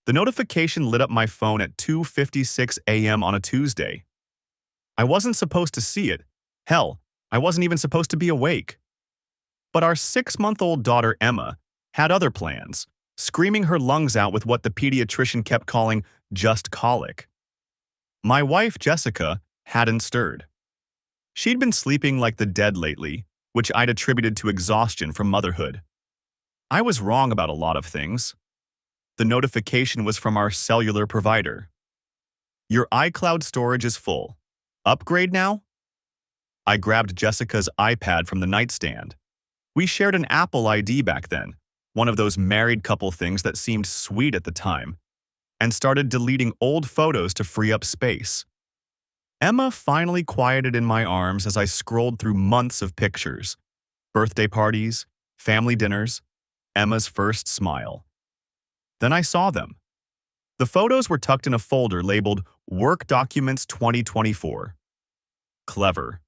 The notification lit up my phone at 2:56 a.m. on a Tuesday. I wasn't supposed to see it. Hell, I wasn't even supposed to be awake. But our 6-month-old daughter Emma had other plans, screaming her lungs out with what the pediatrician kept calling just colic. My wife Jessica hadn't stirred. She'd been sleeping like the dead lately, which I'd attributed to exhaustion from motherhood. I was wrong about a lot of things. The notification was from our cellular provider. Your iCloud storage is full. Upgrade now? I grabbed Jessica's iPad from the nightstand. We shared an Apple ID back then, one of those married couple things that seemed sweet at the time, and started deleting old photos to free up space. Emma finally quieted in my arms as I scrolled through months of pictures. Birthday parties, family dinners, Emma's first smile. Then I saw them. The photos were tucked in a folder labeled Work Documents 2024. Clever.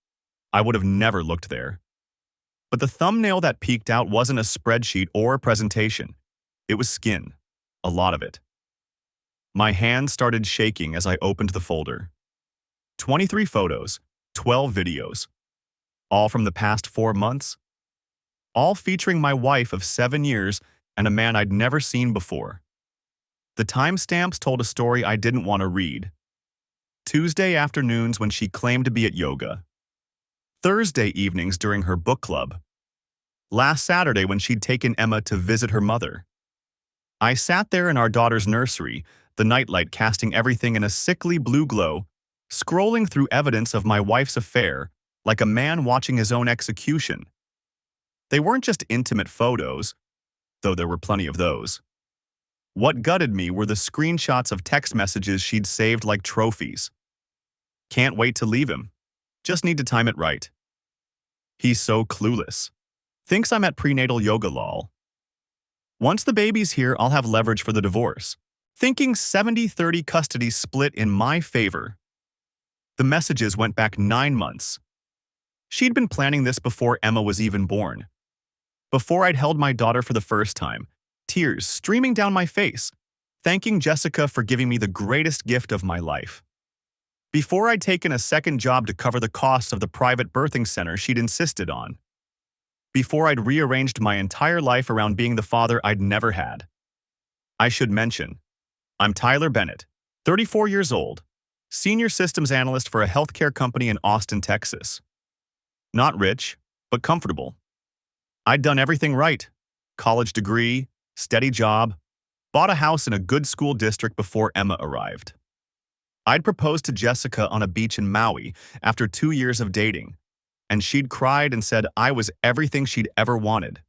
I would have never looked there. But the thumbnail that peeked out wasn't a spreadsheet or a presentation. It was skin. A lot of it. My hands started shaking as I opened the folder. 23 photos, 12 videos. All from the past 4 months. All featuring my wife of 7 years and a man I'd never seen before. The timestamps told a story I didn't want to read. Tuesday afternoons when she claimed to be at yoga. Thursday evenings during her book club. Last Saturday when she'd taken Emma to visit her mother. I sat there in our daughter's nursery, the nightlight casting everything in a sickly blue glow, scrolling through evidence of my wife's affair like a man watching his own execution. They weren't just intimate photos, though there were plenty of those. What gutted me were the screenshots of text messages she'd saved like trophies. Can't wait to leave him. Just need to time it right. He's so clueless. Thinks I'm at prenatal yoga lol. Once the baby's here, I'll have leverage for the divorce. Thinking 70-30 custody split in my favor. The messages went back 9 months. She'd been planning this before Emma was even born. Before I'd held my daughter for the first time, tears streaming down my face, thanking Jessica for giving me the greatest gift of my life. Before I'd taken a second job to cover the costs of the private birthing center she'd insisted on. Before I'd rearranged my entire life around being the father I'd never had. I should mention, I'm Tyler Bennett, 34 years old, senior systems analyst for a healthcare company in Austin, Texas. Not rich, but comfortable. I'd done everything right. College degree, steady job, bought a house in a good school district before Emma arrived. I'd proposed to Jessica on a beach in Maui after 2 years of dating, and she'd cried and said I was everything she'd ever wanted.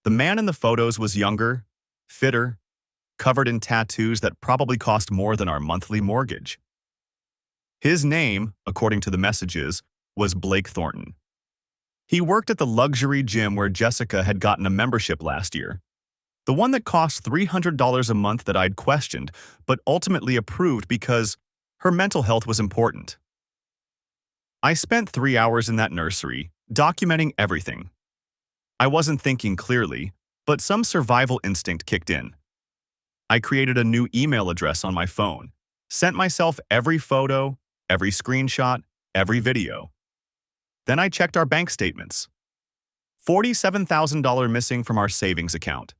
The man in the photos was younger, fitter, covered in tattoos that probably cost more than our monthly mortgage. His name, according to the messages, was Blake Thornton. He worked at the luxury gym where Jessica had gotten a membership last year. The one that cost $300 a month that I'd questioned, but ultimately approved because her mental health was important. I spent 3 hours in that nursery, documenting everything. I wasn't thinking clearly, but some survival instinct kicked in. I created a new email address on my phone, sent myself every photo, every screenshot, every video. Then I checked our bank statements. $47,000 missing from our savings account.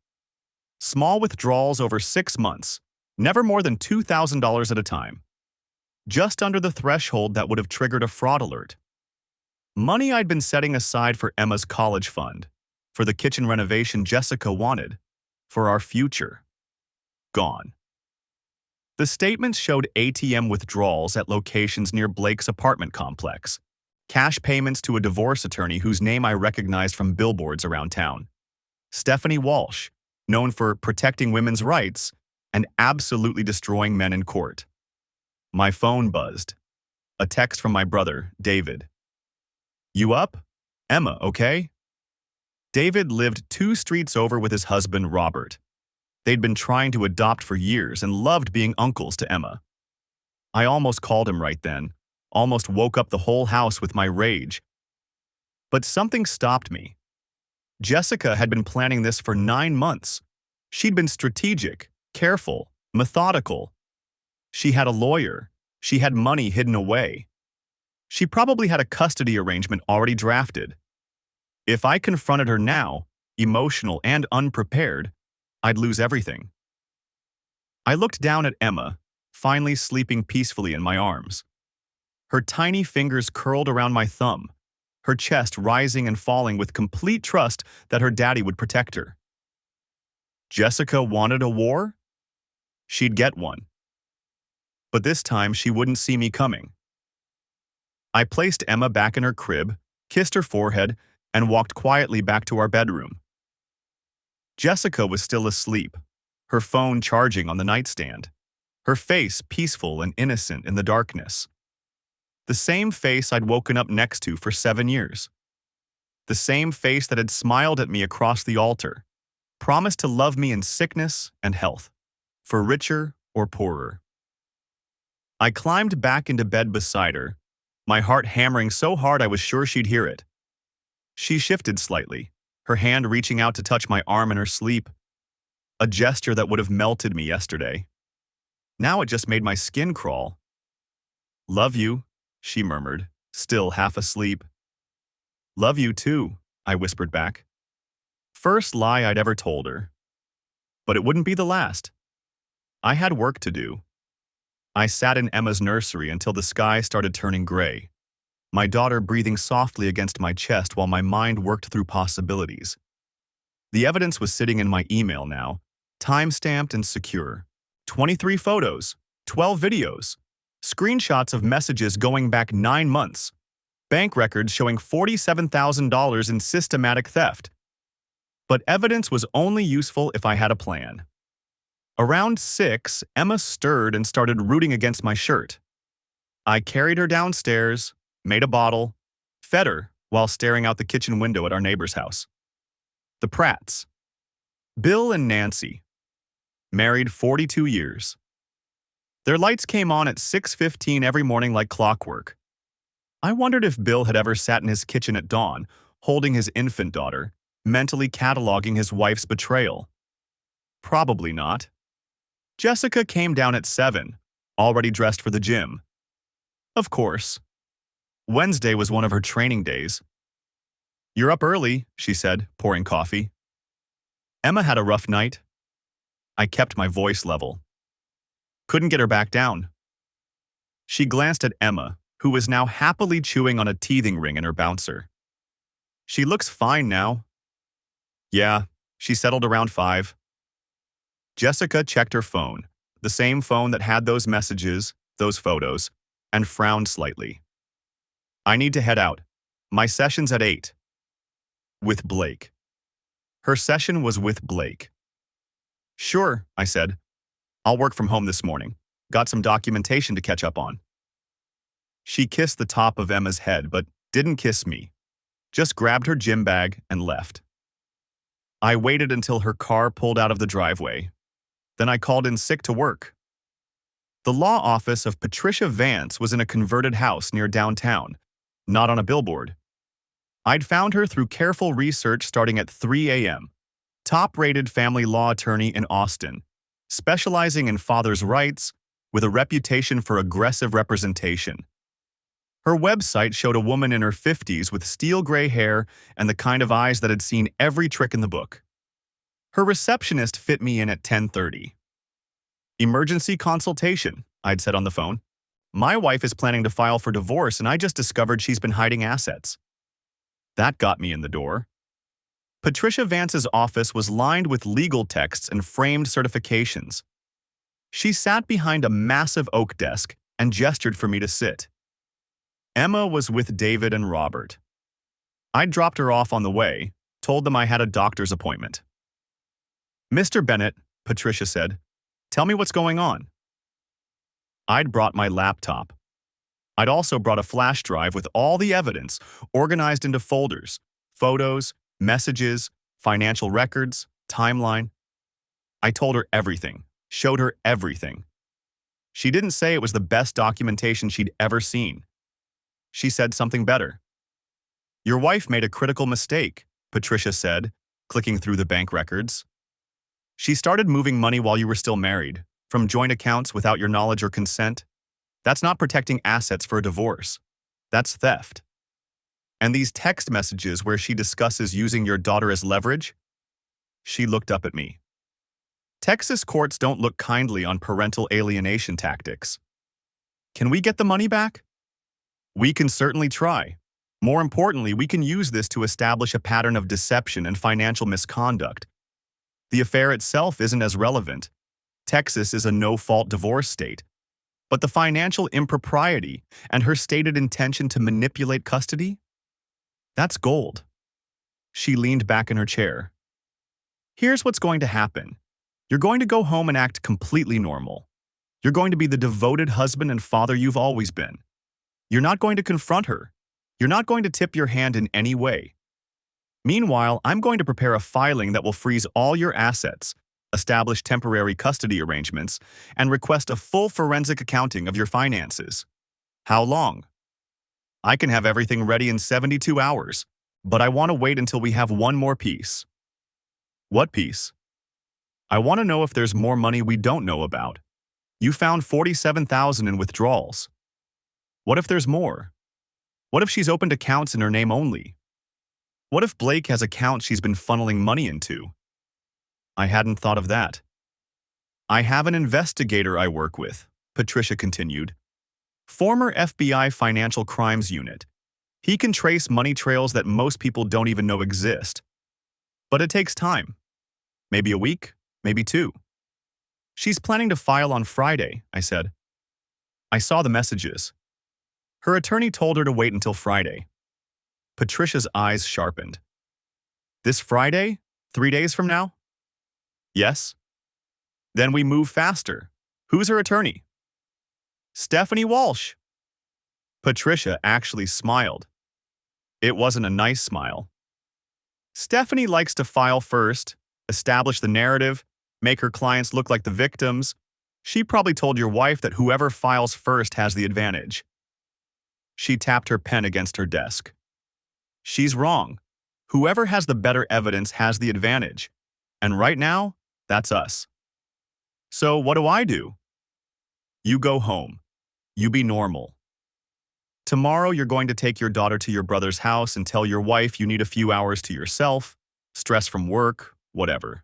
Small withdrawals over 6 months, never more than $2,000 at a time. Just under the threshold that would have triggered a fraud alert. Money I'd been setting aside for Emma's college fund, for the kitchen renovation Jessica wanted, for our future. Gone. The statements showed ATM withdrawals at locations near Blake's apartment complex, cash payments to a divorce attorney whose name I recognized from billboards around town, Stephanie Walsh, known for protecting women's rights and absolutely destroying men in court. My phone buzzed. A text from my brother, David. You up? Emma, okay? David lived 2 streets over with his husband, Robert. They'd been trying to adopt for years and loved being uncles to Emma. I almost called him right then, almost woke up the whole house with my rage. But something stopped me. Jessica had been planning this for 9 months. She'd been strategic, careful, Methodical. She had a lawyer. She had money hidden away. She probably had a custody arrangement already drafted. If I confronted her now, emotional and unprepared, I'd lose everything. I looked down at Emma, finally sleeping peacefully in my arms. Her tiny fingers curled around my thumb, her chest rising and falling with complete trust that her daddy would protect her. Jessica wanted a war? She'd get one. But this time she wouldn't see me coming. I placed Emma back in her crib, kissed her forehead, and walked quietly back to our bedroom. Jessica was still asleep, her phone charging on the nightstand, her face peaceful and innocent in the darkness. The same face I'd woken up next to for 7 years. The same face that had smiled at me across the altar, promised to love me in sickness and health, for richer or poorer. I climbed back into bed beside her, my heart hammering so hard I was sure she'd hear it. She shifted slightly, her hand reaching out to touch my arm in her sleep, a gesture that would have melted me yesterday. Now it just made my skin crawl. "Love you," she murmured, still half asleep. "Love you too," I whispered back. First lie I'd ever told her. But it wouldn't be the last. I had work to do. I sat in Emma's nursery until the sky started turning gray, my daughter breathing softly against my chest while my mind worked through possibilities. The evidence was sitting in my email now, time-stamped and secure. 23 photos, 12 videos, screenshots of messages going back 9 months, bank records showing $47,000 in systematic theft. But evidence was only useful if I had a plan. Around 6, Emma stirred and started rooting against my shirt. I carried her downstairs, made a bottle, fed her while staring out the kitchen window at our neighbor's house. The Pratts. Bill and Nancy. Married 42 years. Their lights came on at 6:15 every morning like clockwork. I wondered if Bill had ever sat in his kitchen at dawn, holding his infant daughter, mentally cataloging his wife's betrayal. Probably not. Jessica came down at 7, already dressed for the gym. Of course. Wednesday was one of her training days. "You're up early," she said, pouring coffee. Emma had a rough night. I kept my voice level. Couldn't get her back down. She glanced at Emma, who was now happily chewing on a teething ring in her bouncer. "She looks fine now." "Yeah," she settled around 5. Jessica checked her phone, the same phone that had those messages, those photos, and frowned slightly. "I need to head out. My session's at 8. With Blake." Her session was with Blake. "Sure," I said. "I'll work from home this morning. Got some documentation to catch up on." She kissed the top of Emma's head, but didn't kiss me. Just grabbed her gym bag and left. I waited until her car pulled out of the driveway. Then I called in sick to work. The law office of Patricia Vance was in a converted house near downtown, not on a billboard. I'd found her through careful research starting at 3 a.m. Top-rated family law attorney in Austin, specializing in fathers' rights, with a reputation for aggressive representation. Her website showed a woman in her 50s with steel gray hair and the kind of eyes that had seen every trick in the book. Her receptionist fit me in at 10:30. "Emergency consultation," I'd said on the phone. "My wife is planning to file for divorce and I just discovered she's been hiding assets." That got me in the door. Patricia Vance's office was lined with legal texts and framed certifications. She sat behind a massive oak desk and gestured for me to sit. Emma was with David and Robert. I dropped her off on the way, told them I had a doctor's appointment. "Mr. Bennett," Patricia said, "tell me what's going on." I'd brought my laptop. I'd also brought a flash drive with all the evidence, organized into folders, photos, messages, financial records, timeline. I told her everything, showed her everything. She didn't say it was the best documentation she'd ever seen. She said something better. "Your wife made a critical mistake," Patricia said, clicking through the bank records. "She started moving money while you were still married, from joint accounts without your knowledge or consent. That's not protecting assets for a divorce. That's theft. And these text messages where she discusses using your daughter as leverage? She looked up at me. Texas courts don't look kindly on parental alienation tactics. Can we get the money back? We can certainly try. More importantly, we can use this to establish a pattern of deception and financial misconduct. The affair itself isn't as relevant. Texas is a no-fault divorce state. But the financial impropriety and her stated intention to manipulate custody? That's gold. She leaned back in her chair. Here's what's going to happen. You're going to go home and act completely normal. You're going to be the devoted husband and father you've always been. You're not going to confront her. You're not going to tip your hand in any way. Meanwhile, I'm going to prepare a filing that will freeze all your assets, establish temporary custody arrangements, and request a full forensic accounting of your finances. How long? I can have everything ready in 72 hours, but I want to wait until we have one more piece. What piece? I want to know if there's more money we don't know about. You found $47,000 in withdrawals. What if there's more? What if she's opened accounts in her name only? What if Blake has accounts she's been funneling money into? I hadn't thought of that. I have an investigator I work with, Patricia continued. Former FBI Financial Crimes Unit. He can trace money trails that most people don't even know exist. But it takes time. Maybe a week, maybe 2. She's planning to file on Friday, I said. I saw the messages. Her attorney told her to wait until Friday. Patricia's eyes sharpened. This Friday? 3 days from now? Yes. Then we move faster. Who's her attorney? Stephanie Walsh. Patricia actually smiled. It wasn't a nice smile. Stephanie likes to file first, establish the narrative, make her clients look like the victims. She probably told your wife that whoever files first has the advantage. She tapped her pen against her desk. She's wrong. Whoever has the better evidence has the advantage. And right now, that's us. So what do? You go home. You be normal. Tomorrow you're going to take your daughter to your brother's house and tell your wife you need a few hours to yourself, stress from work, whatever.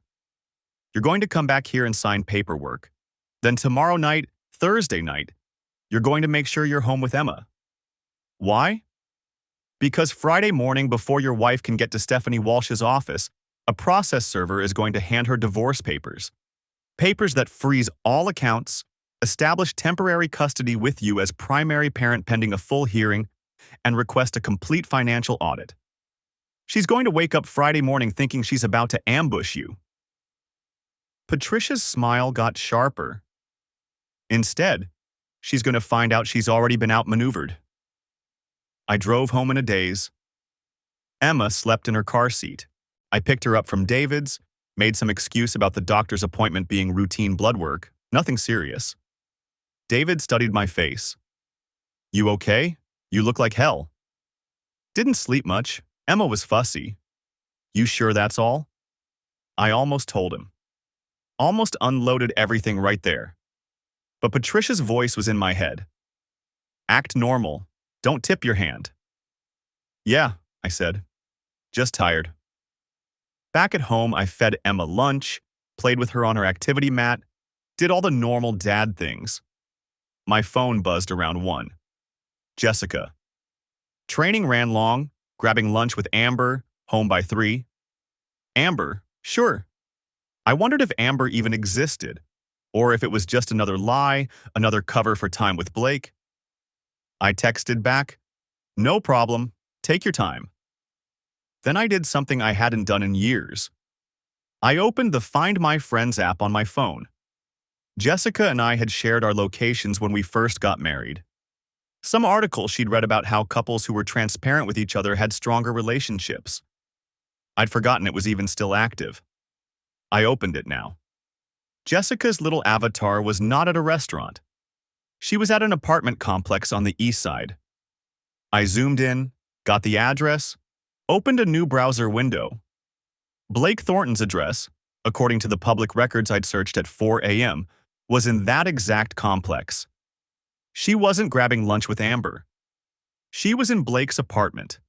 You're going to come back here and sign paperwork. Then tomorrow night, Thursday night, you're going to make sure you're home with Emma. Why? Because Friday morning before your wife can get to Stephanie Walsh's office, a process server is going to hand her divorce papers. Papers that freeze all accounts, establish temporary custody with you as primary parent pending a full hearing, and request a complete financial audit. She's going to wake up Friday morning thinking she's about to ambush you. Patricia's smile got sharper. Instead, she's going to find out she's already been outmaneuvered. I drove home in a daze. Emma slept in her car seat. I picked her up from David's, made some excuse about the doctor's appointment being routine blood work, nothing serious. David studied my face. You okay? You look like hell. Didn't sleep much. Emma was fussy. You sure that's all? I almost told him. Almost unloaded everything right there. But Patricia's voice was in my head. Act normal. Don't tip your hand. Yeah, I said. Just tired. Back at home, I fed Emma lunch, played with her on her activity mat, did all the normal dad things. My phone buzzed around 1. Jessica. Training ran long, grabbing lunch with Amber, home by 3. Amber, sure. I wondered if Amber even existed, or if it was just another lie, another cover for time with Blake. I texted back, no problem, take your time. Then I did something I hadn't done in years. I opened the Find My Friends app on my phone. Jessica and I had shared our locations when we first got married. Some article she'd read about how couples who were transparent with each other had stronger relationships. I'd forgotten it was even still active. I opened it now. Jessica's little avatar was not at a restaurant. She was at an apartment complex on the east side. I zoomed in, got the address, opened a new browser window. Blake Thornton's address, according to the public records I'd searched at 4 a.m., was in that exact complex. She wasn't grabbing lunch with Amber. She was in Blake's apartment.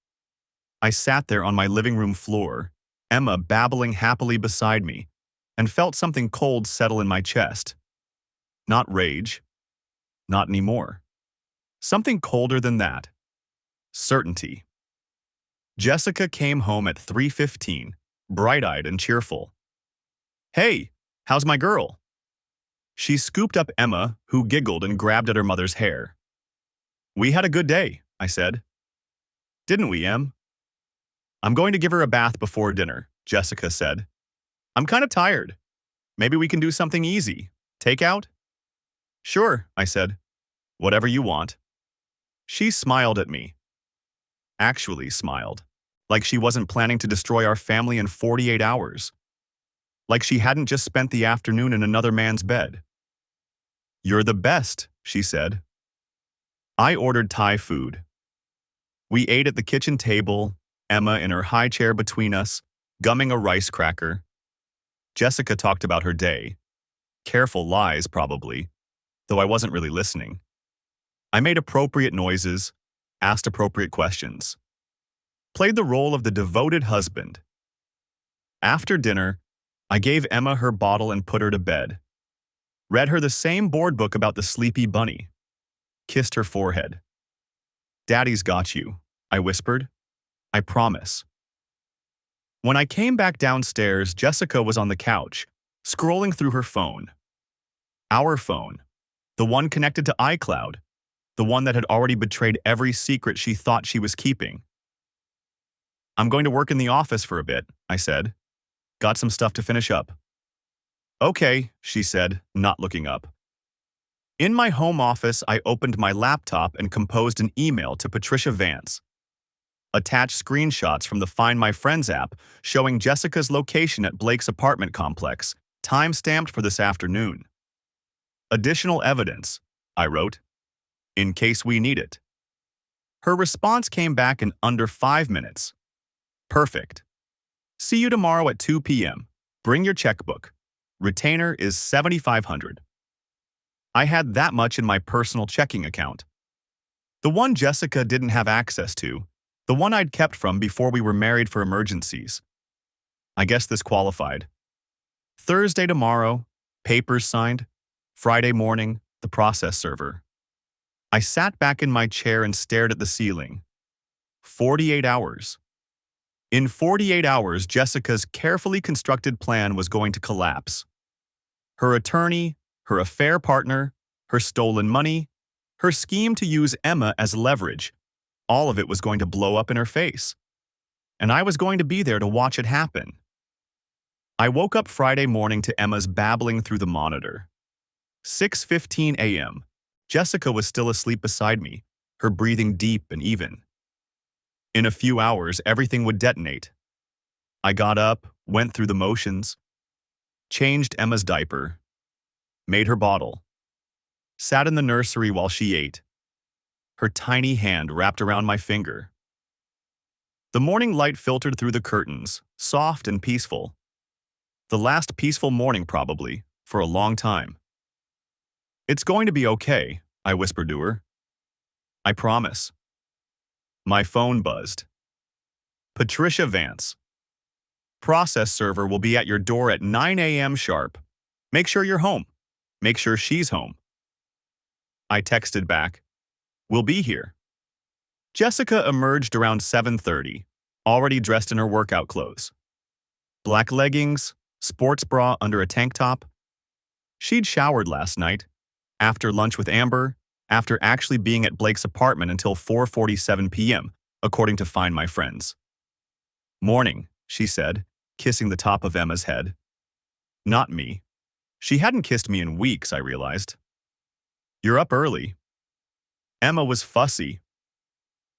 I sat there on my living room floor, Emma babbling happily beside me, and felt something cold settle in my chest. Not rage. Not anymore. Something colder than that. Certainty. Jessica came home at 3:15, bright-eyed and cheerful. "Hey, how's my girl?" She scooped up Emma, who giggled and grabbed at her mother's hair. "We had a good day," I said. "Didn't we, Em?" "I'm going to give her a bath before dinner," Jessica said. "I'm kind of tired. Maybe we can do something easy. Takeout?" "Sure," I said. "Whatever you want." She smiled at me. Actually smiled. Like she wasn't planning to destroy our family in 48 hours. Like she hadn't just spent the afternoon in another man's bed. "You're the best," she said. I ordered Thai food. We ate at the kitchen table, Emma in her high chair between us, gumming a rice cracker. Jessica talked about her day. Careful lies, probably, though I wasn't really listening. I made appropriate noises, asked appropriate questions. Played the role of the devoted husband. After dinner, I gave Emma her bottle and put her to bed. Read her the same board book about the sleepy bunny. Kissed her forehead. "Daddy's got you," I whispered. "I promise." When I came back downstairs, Jessica was on the couch, scrolling through her phone. Our phone. The one connected to iCloud. The one that had already betrayed every secret she thought she was keeping. "I'm going to work in the office for a bit," I said. "Got some stuff to finish up." "Okay," she said, not looking up. In my home office, I opened my laptop and composed an email to Patricia Vance. Attached screenshots from the Find My Friends app showing Jessica's location at Blake's apartment complex, time-stamped for this afternoon. "Additional evidence," I wrote, "in case we need it." Her response came back in under 5 minutes. "Perfect. See you tomorrow at 2 p.m. Bring your checkbook. Retainer is $7,500. I had that much in my personal checking account. The one Jessica didn't have access to, the one I'd kept from before we were married for emergencies. I guess this qualified. Thursday tomorrow, papers signed. Friday morning, the process server. I sat back in my chair and stared at the ceiling. 48 hours. In 48 hours, Jessica's carefully constructed plan was going to collapse. Her attorney, her affair partner, her stolen money, her scheme to use Emma as leverage, all of it was going to blow up in her face. And I was going to be there to watch it happen. I woke up Friday morning to Emma's babbling through the monitor. 6:15 a.m. Jessica was still asleep beside me, her breathing deep and even. In a few hours, everything would detonate. I got up, went through the motions, changed Emma's diaper, made her bottle, sat in the nursery while she ate, her tiny hand wrapped around my finger. The morning light filtered through the curtains, soft and peaceful. The last peaceful morning, probably, for a long time. "It's going to be okay," I whispered to her. "I promise." My phone buzzed. "Patricia Vance. Process server will be at your door at 9 a.m. sharp. Make sure you're home. Make sure she's home." I texted back, "We'll be here." Jessica emerged around 7:30, already dressed in her workout clothes. Black leggings, sports bra under a tank top. She'd showered last night, after lunch with Amber, after actually being at Blake's apartment until 4:47 p.m., according to Find My Friends. "Morning," she said, kissing the top of Emma's head. Not me. She hadn't kissed me in weeks, I realized. "You're up early." Emma was fussy.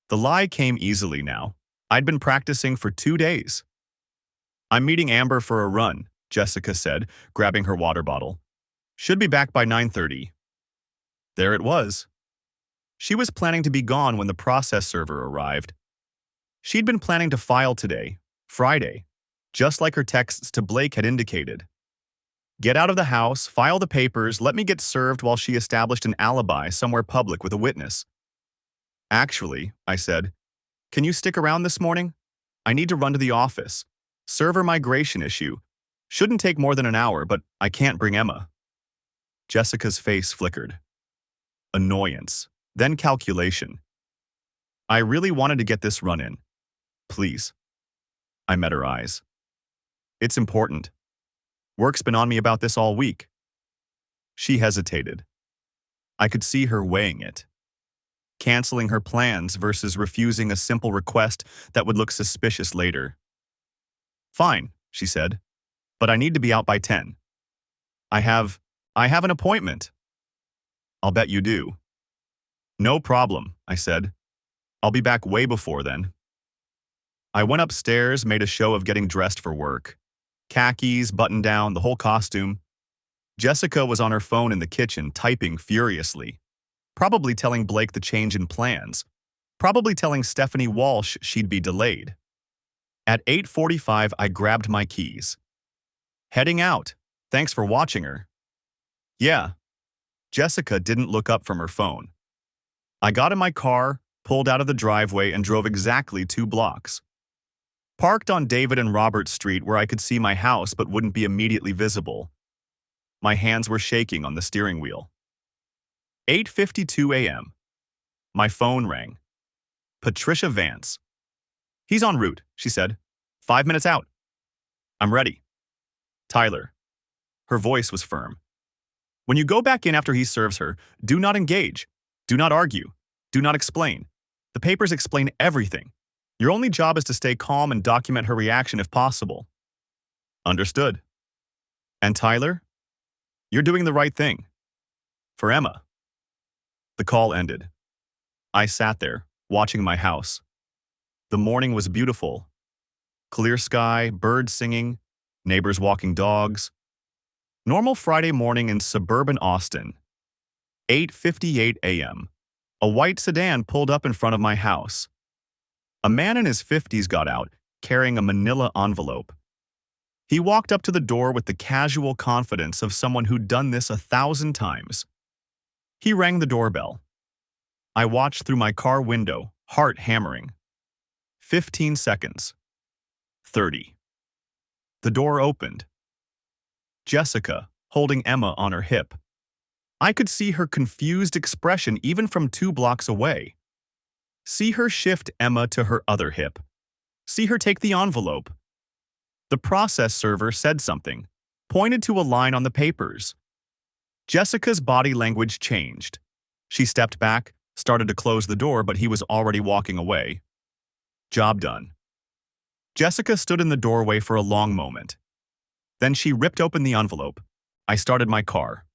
The lie came easily now. I'd been practicing for 2 days. "I'm meeting Amber for a run," Jessica said, grabbing her water bottle. "Should be back by 9:30. There it was. She was planning to be gone when the process server arrived. She'd been planning to file today, Friday, just like her texts to Blake had indicated. Get out of the house, file the papers, let me get served while she established an alibi somewhere public with a witness. Actually, I said, can you stick around this morning? I need to run to the office. Server migration issue. Shouldn't take more than an hour, but I can't bring Emma. Jessica's face flickered. Annoyance, then calculation. I really wanted to get this run in. Please. I met her eyes. It's important. Work's been on me about this all week. She hesitated. I could see her weighing it. Canceling her plans versus refusing a simple request that would look suspicious later. Fine, she said, but I need to be out by 10. I have an appointment. I'll bet you do. No problem, I said. I'll be back way before then. I went upstairs, made a show of getting dressed for work. Khakis, button-down, the whole costume. Jessica was on her phone in the kitchen, typing furiously. Probably telling Blake the change in plans. Probably telling Stephanie Walsh she'd be delayed. At 8:45, I grabbed my keys. Heading out. Thanks for watching her. Yeah. Jessica didn't look up from her phone. I got in my car, pulled out of the driveway, and drove exactly 2 blocks. Parked on David and Robert Street where I could see my house but wouldn't be immediately visible. My hands were shaking on the steering wheel. 8:52 a.m. My phone rang. Patricia Vance. He's en route, she said. 5 minutes out. I'm ready. Tyler. Her voice was firm. When you go back in after he serves her, do not engage. Do not argue. Do not explain. The papers explain everything. Your only job is to stay calm and document her reaction if possible. Understood. And Tyler? You're doing the right thing. For Emma. The call ended. I sat there, watching my house. The morning was beautiful. Clear sky, birds singing, neighbors walking dogs. Normal Friday morning in suburban Austin. 8:58 a.m. A white sedan pulled up in front of my house. A man in his 50s got out, carrying a manila envelope. He walked up to the door with the casual confidence of someone who'd done this 1,000 times. He rang the doorbell. I watched through my car window, heart hammering. 15 seconds. 30. The door opened. Jessica, holding Emma on her hip. I could see her confused expression even from 2 blocks away. See her shift Emma to her other hip. See her take the envelope. The process server said something, pointed to a line on the papers. Jessica's body language changed. She stepped back, started to close the door, but he was already walking away. Job done. Jessica stood in the doorway for a long moment. Then she ripped open the envelope. I started my car.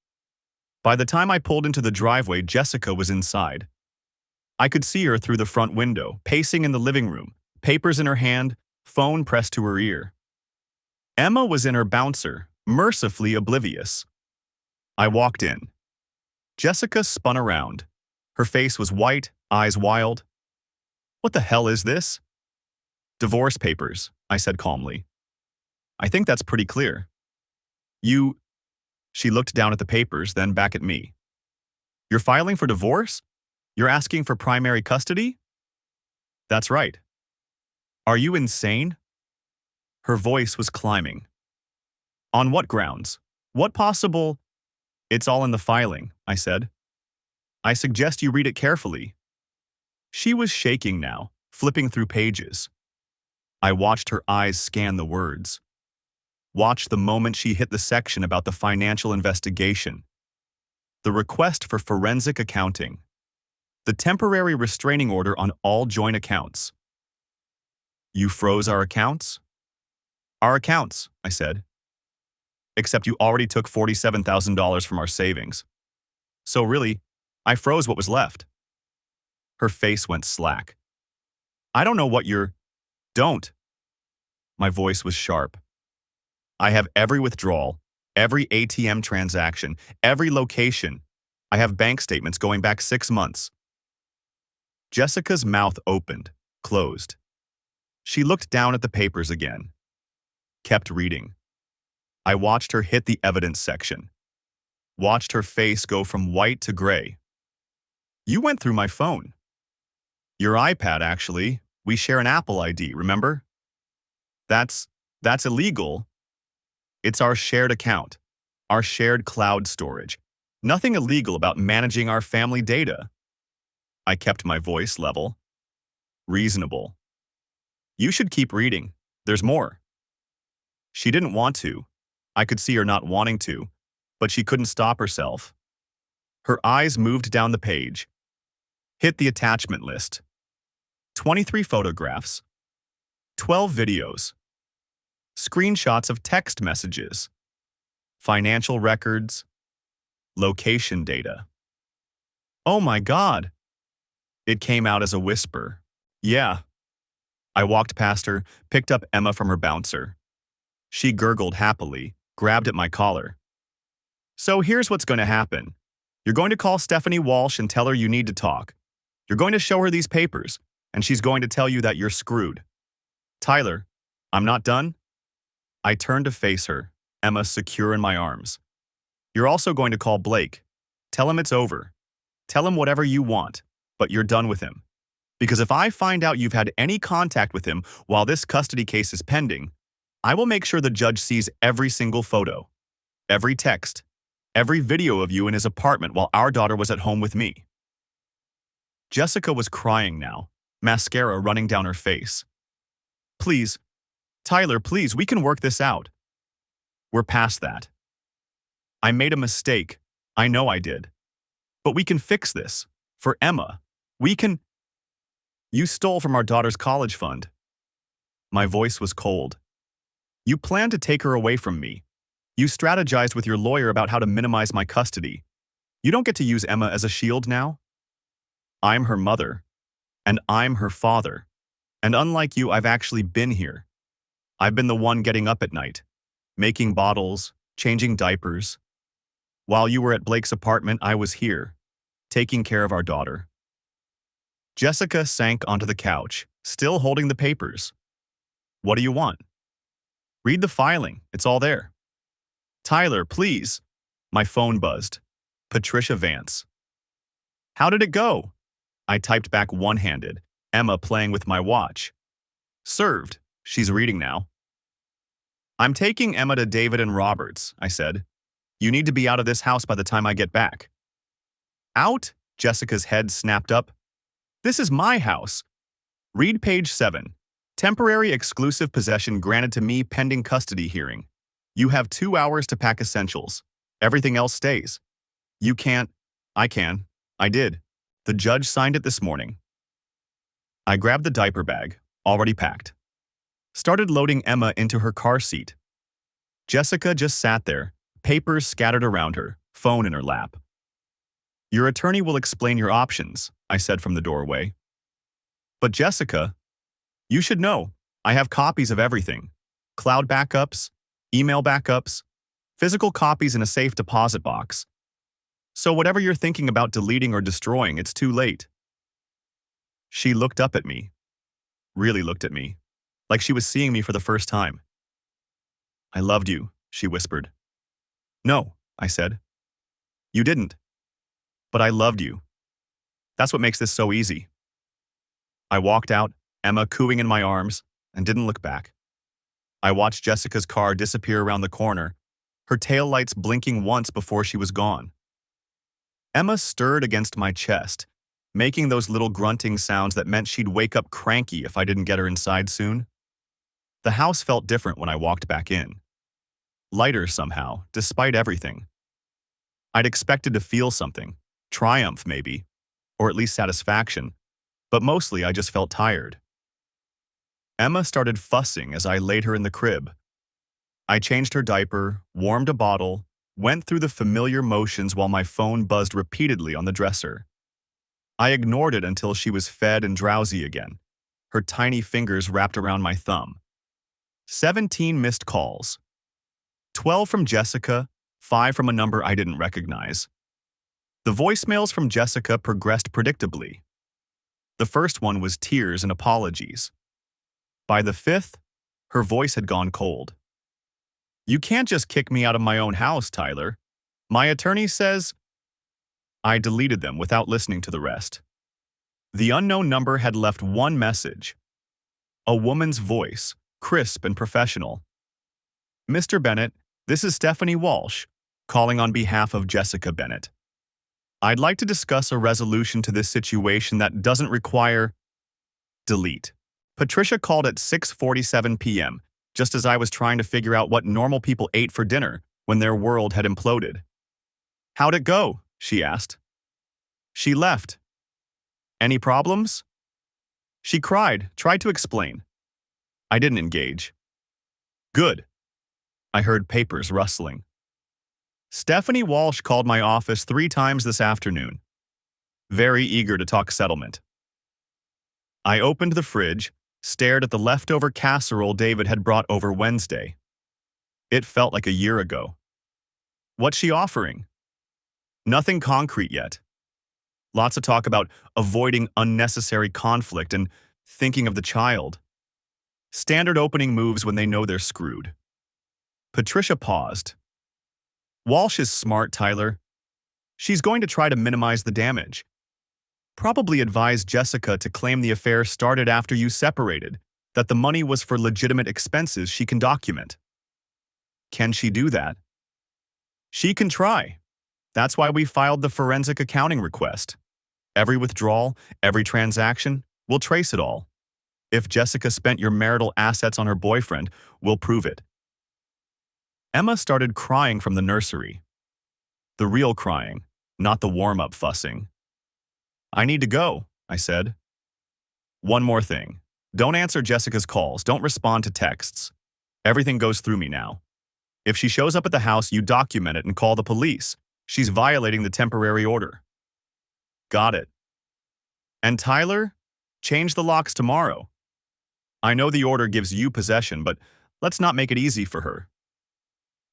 By the time I pulled into the driveway, Jessica was inside. I could see her through the front window, pacing in the living room, papers in her hand, phone pressed to her ear. Emma was in her bouncer, mercifully oblivious. I walked in. Jessica spun around. Her face was white, eyes wild. What the hell is this? Divorce papers, I said calmly. I think that's pretty clear. You... She looked down at the papers, then back at me. You're filing for divorce? You're asking for primary custody? That's right. Are you insane? Her voice was climbing. On what grounds? What possible... It's all in the filing, I said. I suggest you read it carefully. She was shaking now, flipping through pages. I watched her eyes scan the words. Watched the moment she hit the section about the financial investigation. The request for forensic accounting. The temporary restraining order on all joint accounts. You froze our accounts? Our accounts, I said. Except you already took $47,000 from our savings. So really, I froze what was left. Her face went slack. I don't know what you're... Don't. My voice was sharp. I have every withdrawal, every ATM transaction, every location. I have bank statements going back 6 months. Jessica's mouth opened, closed. She looked down at the papers again. Kept reading. I watched her hit the evidence section. Watched her face go from white to gray. You went through my phone. Your iPad, actually. We share an Apple ID, remember? That's illegal. It's our shared account, our shared cloud storage. Nothing illegal about managing our family data. I kept my voice level. Reasonable. You should keep reading. There's more. She didn't want to. I could see her not wanting to, but she couldn't stop herself. Her eyes moved down the page. Hit the attachment list. 23 photographs. 12 videos. Screenshots of text messages. Financial records. Location data. Oh my God! It came out as a whisper. Yeah. I walked past her, picked up Emma from her bouncer. She gurgled happily, grabbed at my collar. So here's what's going to happen. You're going to call Stephanie Walsh and tell her you need to talk. You're going to show her these papers, and she's going to tell you that you're screwed. Tyler, I'm not done. I turned to face her, Emma secure in my arms. You're also going to call Blake. Tell him it's over. Tell him whatever you want, but you're done with him. Because if I find out you've had any contact with him while this custody case is pending, I will make sure the judge sees every single photo, every text, every video of you in his apartment while our daughter was at home with me. Jessica was crying now, mascara running down her face. Please, Tyler, please, we can work this out. We're past that. I made a mistake. I know I did. But we can fix this. For Emma, we can... You stole from our daughter's college fund. My voice was cold. You planned to take her away from me. You strategized with your lawyer about how to minimize my custody. You don't get to use Emma as a shield now? I'm her mother, and I'm her father. And unlike you, I've actually been here. I've been the one getting up at night, making bottles, changing diapers. While you were at Blake's apartment, I was here, taking care of our daughter. Jessica sank onto the couch, still holding the papers. What do you want? Read the filing. It's all there. Tyler, please. My phone buzzed. Patricia Vance. How did it go? I typed back one-handed, Emma playing with my watch. Served. She's reading now. I'm taking Emma to David and Roberts, I said. You need to be out of this house by the time I get back. Out? Jessica's head snapped up. This is my house. Read page 7. Temporary exclusive possession granted to me pending custody hearing. You have 2 hours to pack essentials. Everything else stays. You can't. I can. I did. The judge signed it this morning. I grabbed the diaper bag, already packed. Started loading Emma into her car seat. Jessica just sat there, papers scattered around her, phone in her lap. Your attorney will explain your options, I said from the doorway. But Jessica, you should know, I have copies of everything. Cloud backups, email backups, physical copies in a safe deposit box. So whatever you're thinking about deleting or destroying, it's too late. She looked up at me. Really looked at me. Like she was seeing me for the first time. I loved you, she whispered. No, I said. You didn't. But I loved you. That's what makes this so easy. I walked out, Emma cooing in my arms, and didn't look back. I watched Jessica's car disappear around the corner, her taillights blinking once before she was gone. Emma stirred against my chest, making those little grunting sounds that meant she'd wake up cranky if I didn't get her inside soon. The house felt different when I walked back in. Lighter somehow, despite everything. I'd expected to feel something, triumph maybe, or at least satisfaction, but mostly I just felt tired. Emma started fussing as I laid her in the crib. I changed her diaper, warmed a bottle, went through the familiar motions while my phone buzzed repeatedly on the dresser. I ignored it until she was fed and drowsy again, her tiny fingers wrapped around my thumb. 17 missed calls. 12 from Jessica, 5 from a number I didn't recognize. The voicemails from Jessica progressed predictably. The first one was tears and apologies. By the 5th, her voice had gone cold. You can't just kick me out of my own house, Tyler. My attorney says. I deleted them without listening to the rest. The unknown number had left one message. A woman's voice, crisp and professional. Mr. Bennett, this is Stephanie Walsh, calling on behalf of Jessica Bennett. I'd like to discuss a resolution to this situation that doesn't require. Delete. Patricia called at 6:47 p.m., just as I was trying to figure out what normal people ate for dinner when their world had imploded. How'd it go? She asked. She left. Any problems? She cried, tried to explain. I didn't engage. Good. I heard papers rustling. Stephanie Walsh called my office 3 times this afternoon. Very eager to talk settlement. I opened the fridge, stared at the leftover casserole David had brought over Wednesday. It felt like a year ago. What's she offering? Nothing concrete yet. Lots of talk about avoiding unnecessary conflict and thinking of the child. Standard opening moves when they know they're screwed. Patricia paused. Walsh is smart, Tyler. She's going to try to minimize the damage. Probably advise Jessica to claim the affair started after you separated, that the money was for legitimate expenses she can document. Can she do that? She can try. That's why we filed the forensic accounting request. Every withdrawal, every transaction, we'll trace it all. If Jessica spent your marital assets on her boyfriend, we'll prove it. Emma started crying from the nursery. The real crying, not the warm-up fussing. I need to go, I said. One more thing. Don't answer Jessica's calls. Don't respond to texts. Everything goes through me now. If she shows up at the house, you document it and call the police. She's violating the temporary order. Got it. And Tyler, change the locks tomorrow. I know the order gives you possession, but let's not make it easy for her.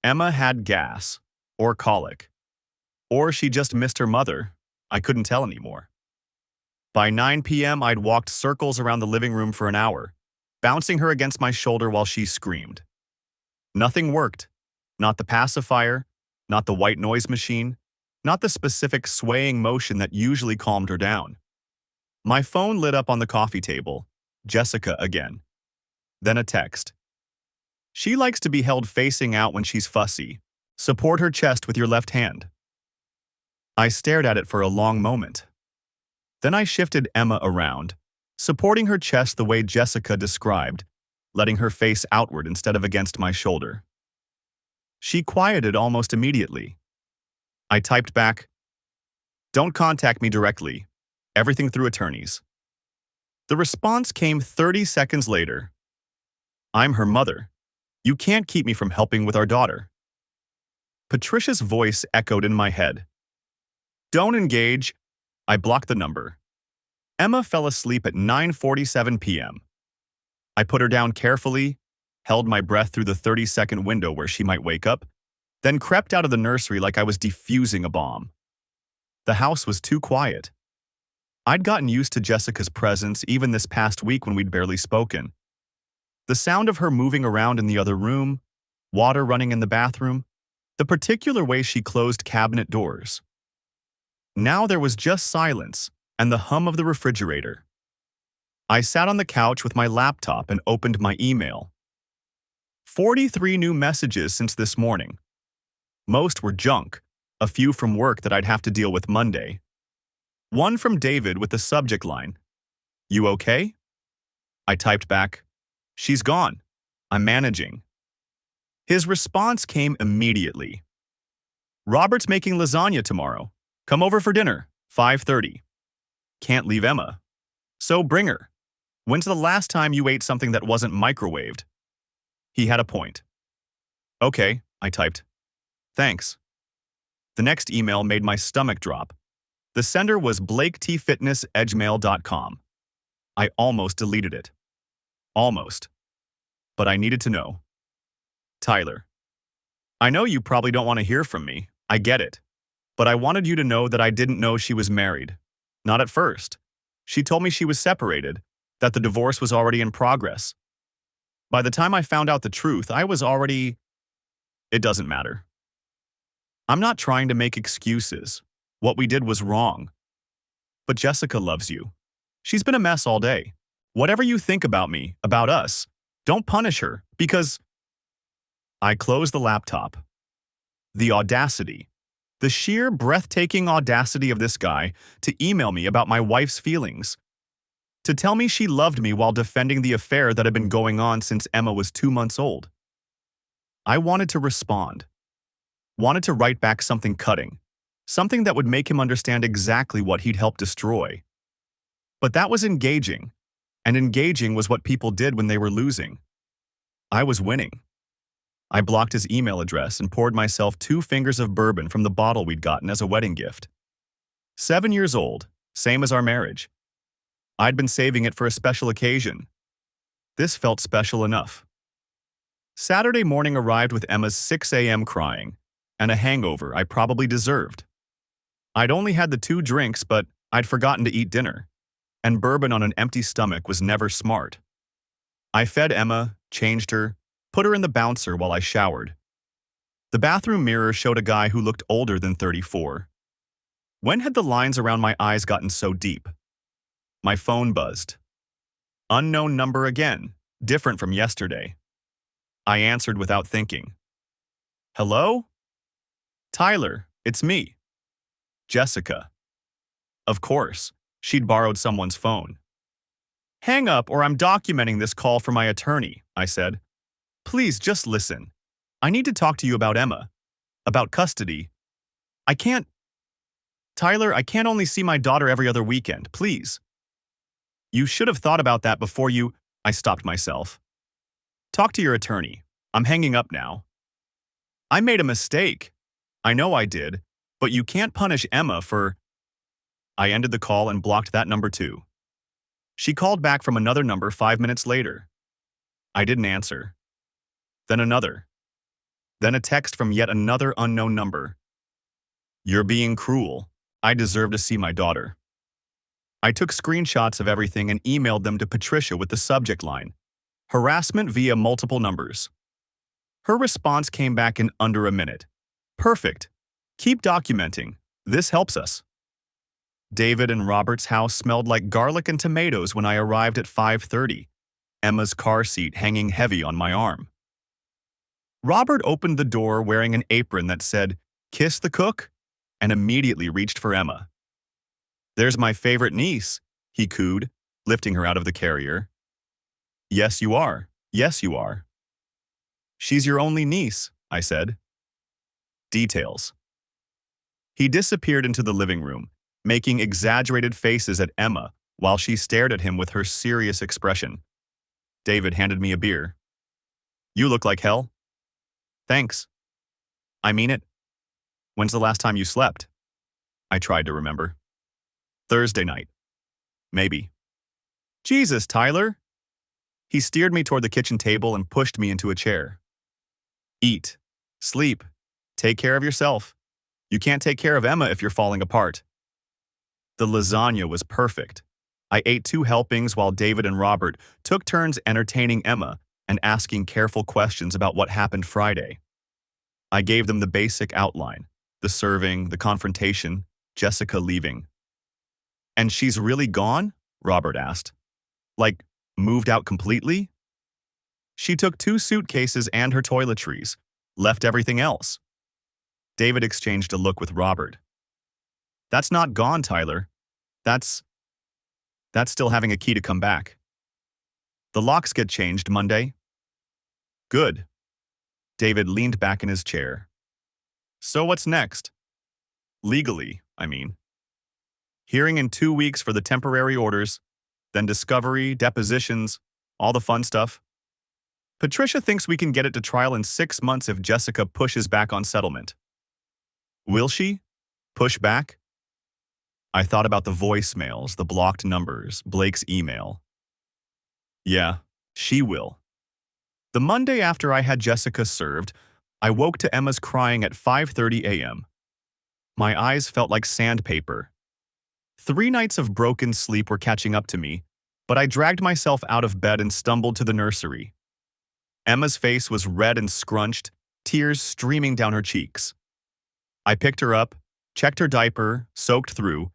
Emma had gas, or colic, or she just missed her mother. I couldn't tell anymore. By 9 p.m., I'd walked circles around the living room for an hour, bouncing her against my shoulder while she screamed. Nothing worked. Not the pacifier, not the white noise machine, not the specific swaying motion that usually calmed her down. My phone lit up on the coffee table. Jessica again. Then a text. She likes to be held facing out when she's fussy. Support her chest with your left hand. I stared at it for a long moment. Then I shifted Emma around, supporting her chest the way Jessica described, letting her face outward instead of against my shoulder. She quieted almost immediately. I typed back, "Don't contact me directly. Everything through attorneys." The response came 30 seconds later. "I'm her mother. You can't keep me from helping with our daughter." Patricia's voice echoed in my head. "Don't engage." I blocked the number. Emma fell asleep at 9:47 p.m. I put her down carefully, held my breath through the 30-second window where she might wake up, then crept out of the nursery like I was defusing a bomb. The house was too quiet. I'd gotten used to Jessica's presence even this past week when we'd barely spoken. The sound of her moving around in the other room, water running in the bathroom, the particular way she closed cabinet doors. Now there was just silence and the hum of the refrigerator. I sat on the couch with my laptop and opened my email. 43 new messages since this morning. Most were junk, a few from work that I'd have to deal with Monday. One from David with the subject line, "You okay?" I typed back, "She's gone. I'm managing." His response came immediately. "Robert's making lasagna tomorrow. Come over for dinner, 5:30. Can't leave Emma. So bring her. When's the last time you ate something that wasn't microwaved?" He had a point. "Okay," I typed. "Thanks." The next email made my stomach drop. The sender was blaketfitness@gmail.com. I almost deleted it. Almost. But I needed to know. "Tyler, I know you probably don't want to hear from me. I get it. But I wanted you to know that I didn't know she was married. Not at first. She told me she was separated, that the divorce was already in progress. By the time I found out the truth, I was already..." It doesn't matter. I'm not trying to make excuses. What we did was wrong. But Jessica loves you. She's been a mess all day. Whatever you think about me, about us, don't punish her, because I closed the laptop. The audacity. The sheer breathtaking audacity of this guy to email me about my wife's feelings. To tell me she loved me while defending the affair that had been going on since Emma was 2 months old. I wanted to respond. Wanted to write back something cutting. Something that would make him understand exactly what he'd helped destroy. But that was engaging. And engaging was what people did when they were losing. I was winning. I blocked his email address and poured myself 2 fingers of bourbon from the bottle we'd gotten as a wedding gift. 7 years old, same as our marriage. I'd been saving it for a special occasion. This felt special enough. Saturday morning arrived with Emma's 6 a.m. crying, and a hangover I probably deserved. I'd only had the 2 drinks, but I'd forgotten to eat dinner, and bourbon on an empty stomach was never smart. I fed Emma, changed her, put her in the bouncer while I showered. The bathroom mirror showed a guy who looked older than 34. When had the lines around my eyes gotten so deep? My phone buzzed. Unknown number again, different from yesterday. I answered without thinking. Hello? Tyler, it's me. Jessica. Of course, she'd borrowed someone's phone. Hang up or I'm documenting this call for my attorney, I said. Please just listen. I need to talk to you about Emma. About custody. Tyler, I can't only see my daughter every other weekend, please. You should have thought about that before you. I stopped myself. Talk to your attorney. I'm hanging up now. I made a mistake. I know I did, but you can't punish Emma for. I ended the call and blocked that number too. She called back from another number 5 minutes later. I didn't answer. Then another. Then a text from yet another unknown number. You're being cruel. I deserve to see my daughter. I took screenshots of everything and emailed them to Patricia with the subject line, harassment via multiple numbers. Her response came back in under a minute. Perfect. Keep documenting. This helps us. David and Robert's house smelled like garlic and tomatoes when I arrived at 5:30, Emma's car seat hanging heavy on my arm. Robert opened the door wearing an apron that said, "Kiss the cook," and immediately reached for Emma. There's my favorite niece, he cooed, lifting her out of the carrier. Yes, you are. Yes, you are. She's your only niece, I said. Details. He disappeared into the living room, making exaggerated faces at Emma while she stared at him with her serious expression. David handed me a beer. You look like hell. Thanks. I mean it. When's the last time you slept? I tried to remember. Thursday night. Maybe. Jesus, Tyler. He steered me toward the kitchen table and pushed me into a chair. Eat. Sleep. Take care of yourself. You can't take care of Emma if you're falling apart. The lasagna was perfect. I ate 2 helpings while David and Robert took turns entertaining Emma and asking careful questions about what happened Friday. I gave them the basic outline, the serving, the confrontation, Jessica leaving. And she's really gone? Robert asked. Like, moved out completely? She took 2 suitcases and her toiletries, left everything else. David exchanged a look with Robert. That's not gone, Tyler. That's still having a key to come back. The locks get changed Monday. Good. David leaned back in his chair. So what's next? Legally, I mean. Hearing in 2 weeks for the temporary orders, then discovery, depositions, all the fun stuff. Patricia thinks we can get it to trial in 6 months if Jessica pushes back on settlement. Will she? Push back? I thought about the voicemails, the blocked numbers, Blake's email. Yeah, she will. The Monday after I had Jessica served, I woke to Emma's crying at 5:30 a.m. My eyes felt like sandpaper. 3 nights of broken sleep were catching up to me, but I dragged myself out of bed and stumbled to the nursery. Emma's face was red and scrunched, tears streaming down her cheeks. I picked her up, checked her diaper, soaked through,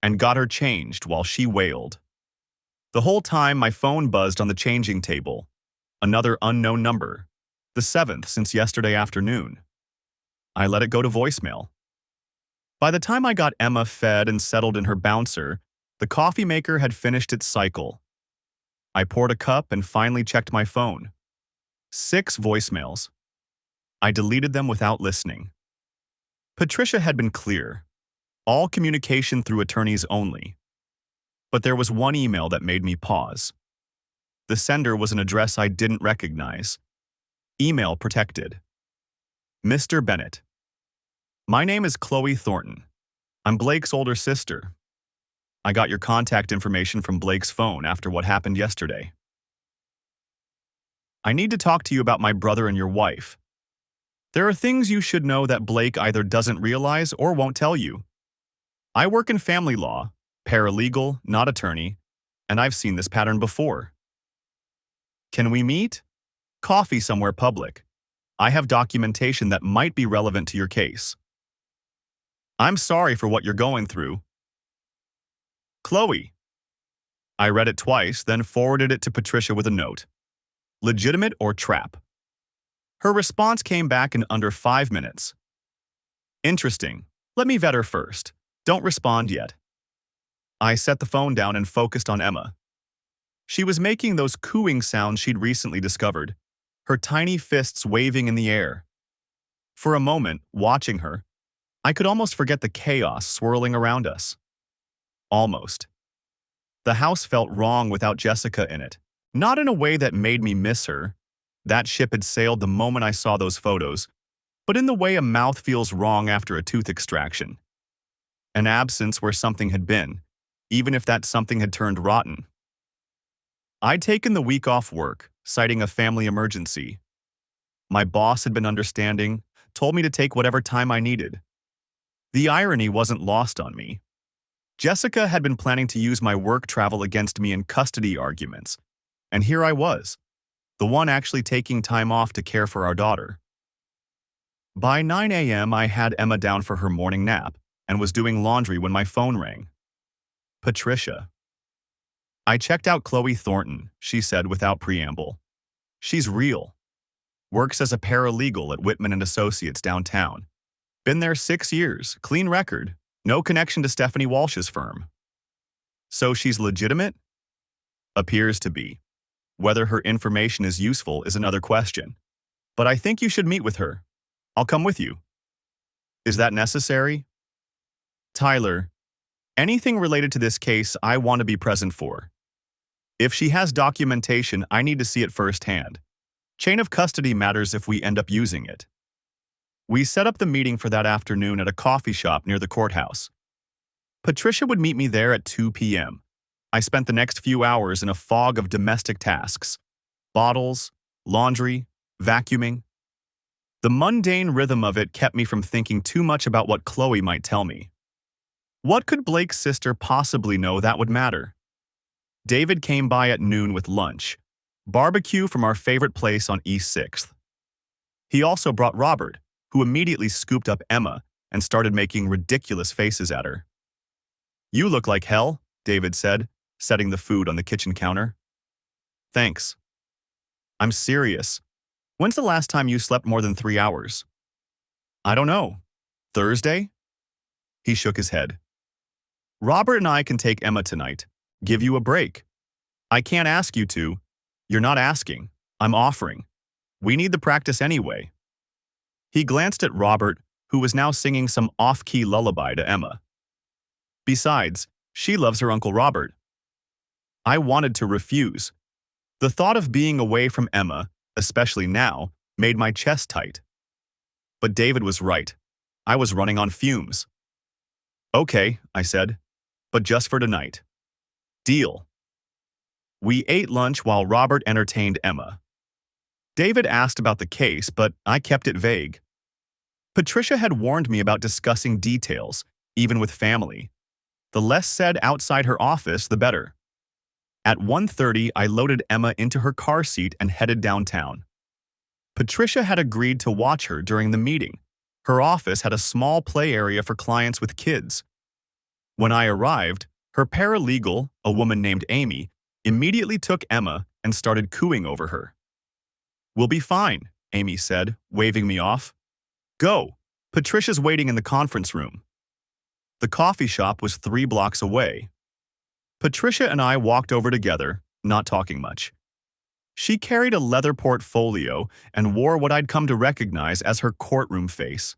and got her changed while she wailed. The whole time my phone buzzed on the changing table. Another unknown number, the 7th since yesterday afternoon. I let it go to voicemail. By the time I got Emma fed and settled in her bouncer, the coffee maker had finished its cycle. I poured a cup and finally checked my phone. 6 voicemails. I deleted them without listening. Patricia had been clear. All communication through attorneys only. But there was one email that made me pause. The sender was an address I didn't recognize. Email protected. Mr. Bennett. My name is Chloe Thornton. I'm Blake's older sister. I got your contact information from Blake's phone after what happened yesterday. I need to talk to you about my brother and your wife. There are things you should know that Blake either doesn't realize or won't tell you. I work in family law, paralegal, not attorney, and I've seen this pattern before. Can we meet? Coffee somewhere public. I have documentation that might be relevant to your case. I'm sorry for what you're going through. Chloe. I read it twice, then forwarded it to Patricia with a note. Legitimate or trap? Her response came back in under 5 minutes. Interesting. Let me vet her first. Don't respond yet. I set the phone down and focused on Emma. She was making those cooing sounds she'd recently discovered, her tiny fists waving in the air. For a moment, watching her, I could almost forget the chaos swirling around us. Almost. The house felt wrong without Jessica in it. Not in a way that made me miss her. That ship had sailed the moment I saw those photos, but in the way a mouth feels wrong after a tooth extraction. An absence where something had been, even if that something had turned rotten. I'd taken the week off work, citing a family emergency. My boss had been understanding, told me to take whatever time I needed. The irony wasn't lost on me. Jessica had been planning to use my work travel against me in custody arguments, and here I was, the one actually taking time off to care for our daughter. By 9 a.m., I had Emma down for her morning nap and was doing laundry when my phone rang. Patricia. I checked out Chloe Thornton, she said without preamble. She's real. Works as a paralegal at Whitman & Associates downtown. Been there 6 years, clean record, no connection to Stephanie Walsh's firm. So she's legitimate? Appears to be. Whether her information is useful is another question. But I think you should meet with her. I'll come with you. Is that necessary? Tyler, anything related to this case I want to be present for. If she has documentation, I need to see it firsthand. Chain of custody matters if we end up using it. We set up the meeting for that afternoon at a coffee shop near the courthouse. Patricia would meet me there at 2 p.m. I spent the next few hours in a fog of domestic tasks. Bottles, laundry, vacuuming. The mundane rhythm of it kept me from thinking too much about what Chloe might tell me. What could Blake's sister possibly know that would matter? David came by at noon with lunch, barbecue from our favorite place on East 6th. He also brought Robert, who immediately scooped up Emma and started making ridiculous faces at her. You look like hell, David said, setting the food on the kitchen counter. Thanks. I'm serious. When's the last time you slept more than 3 hours? I don't know. Thursday? He shook his head. Robert and I can take Emma tonight. Give you a break. I can't ask you to. You're not asking. I'm offering. We need the practice anyway. He glanced at Robert, who was now singing some off-key lullaby to Emma. Besides, she loves her Uncle Robert. I wanted to refuse. The thought of being away from Emma, especially now, made my chest tight. But David was right. I was running on fumes. Okay, I said, but just for tonight. Deal. We ate lunch while Robert entertained Emma. David asked about the case, but I kept it vague. Patricia had warned me about discussing details, even with family. The less said outside her office, the better. At 1:30, I loaded Emma into her car seat and headed downtown. Patricia had agreed to watch her during the meeting. Her office had a small play area for clients with kids. When I arrived, her paralegal, a woman named Amy, immediately took Emma and started cooing over her. "We'll be fine," Amy said, waving me off. "Go. Patricia's waiting in the conference room." The coffee shop was 3 blocks away. Patricia and I walked over together, not talking much. She carried a leather portfolio and wore what I'd come to recognize as her courtroom face.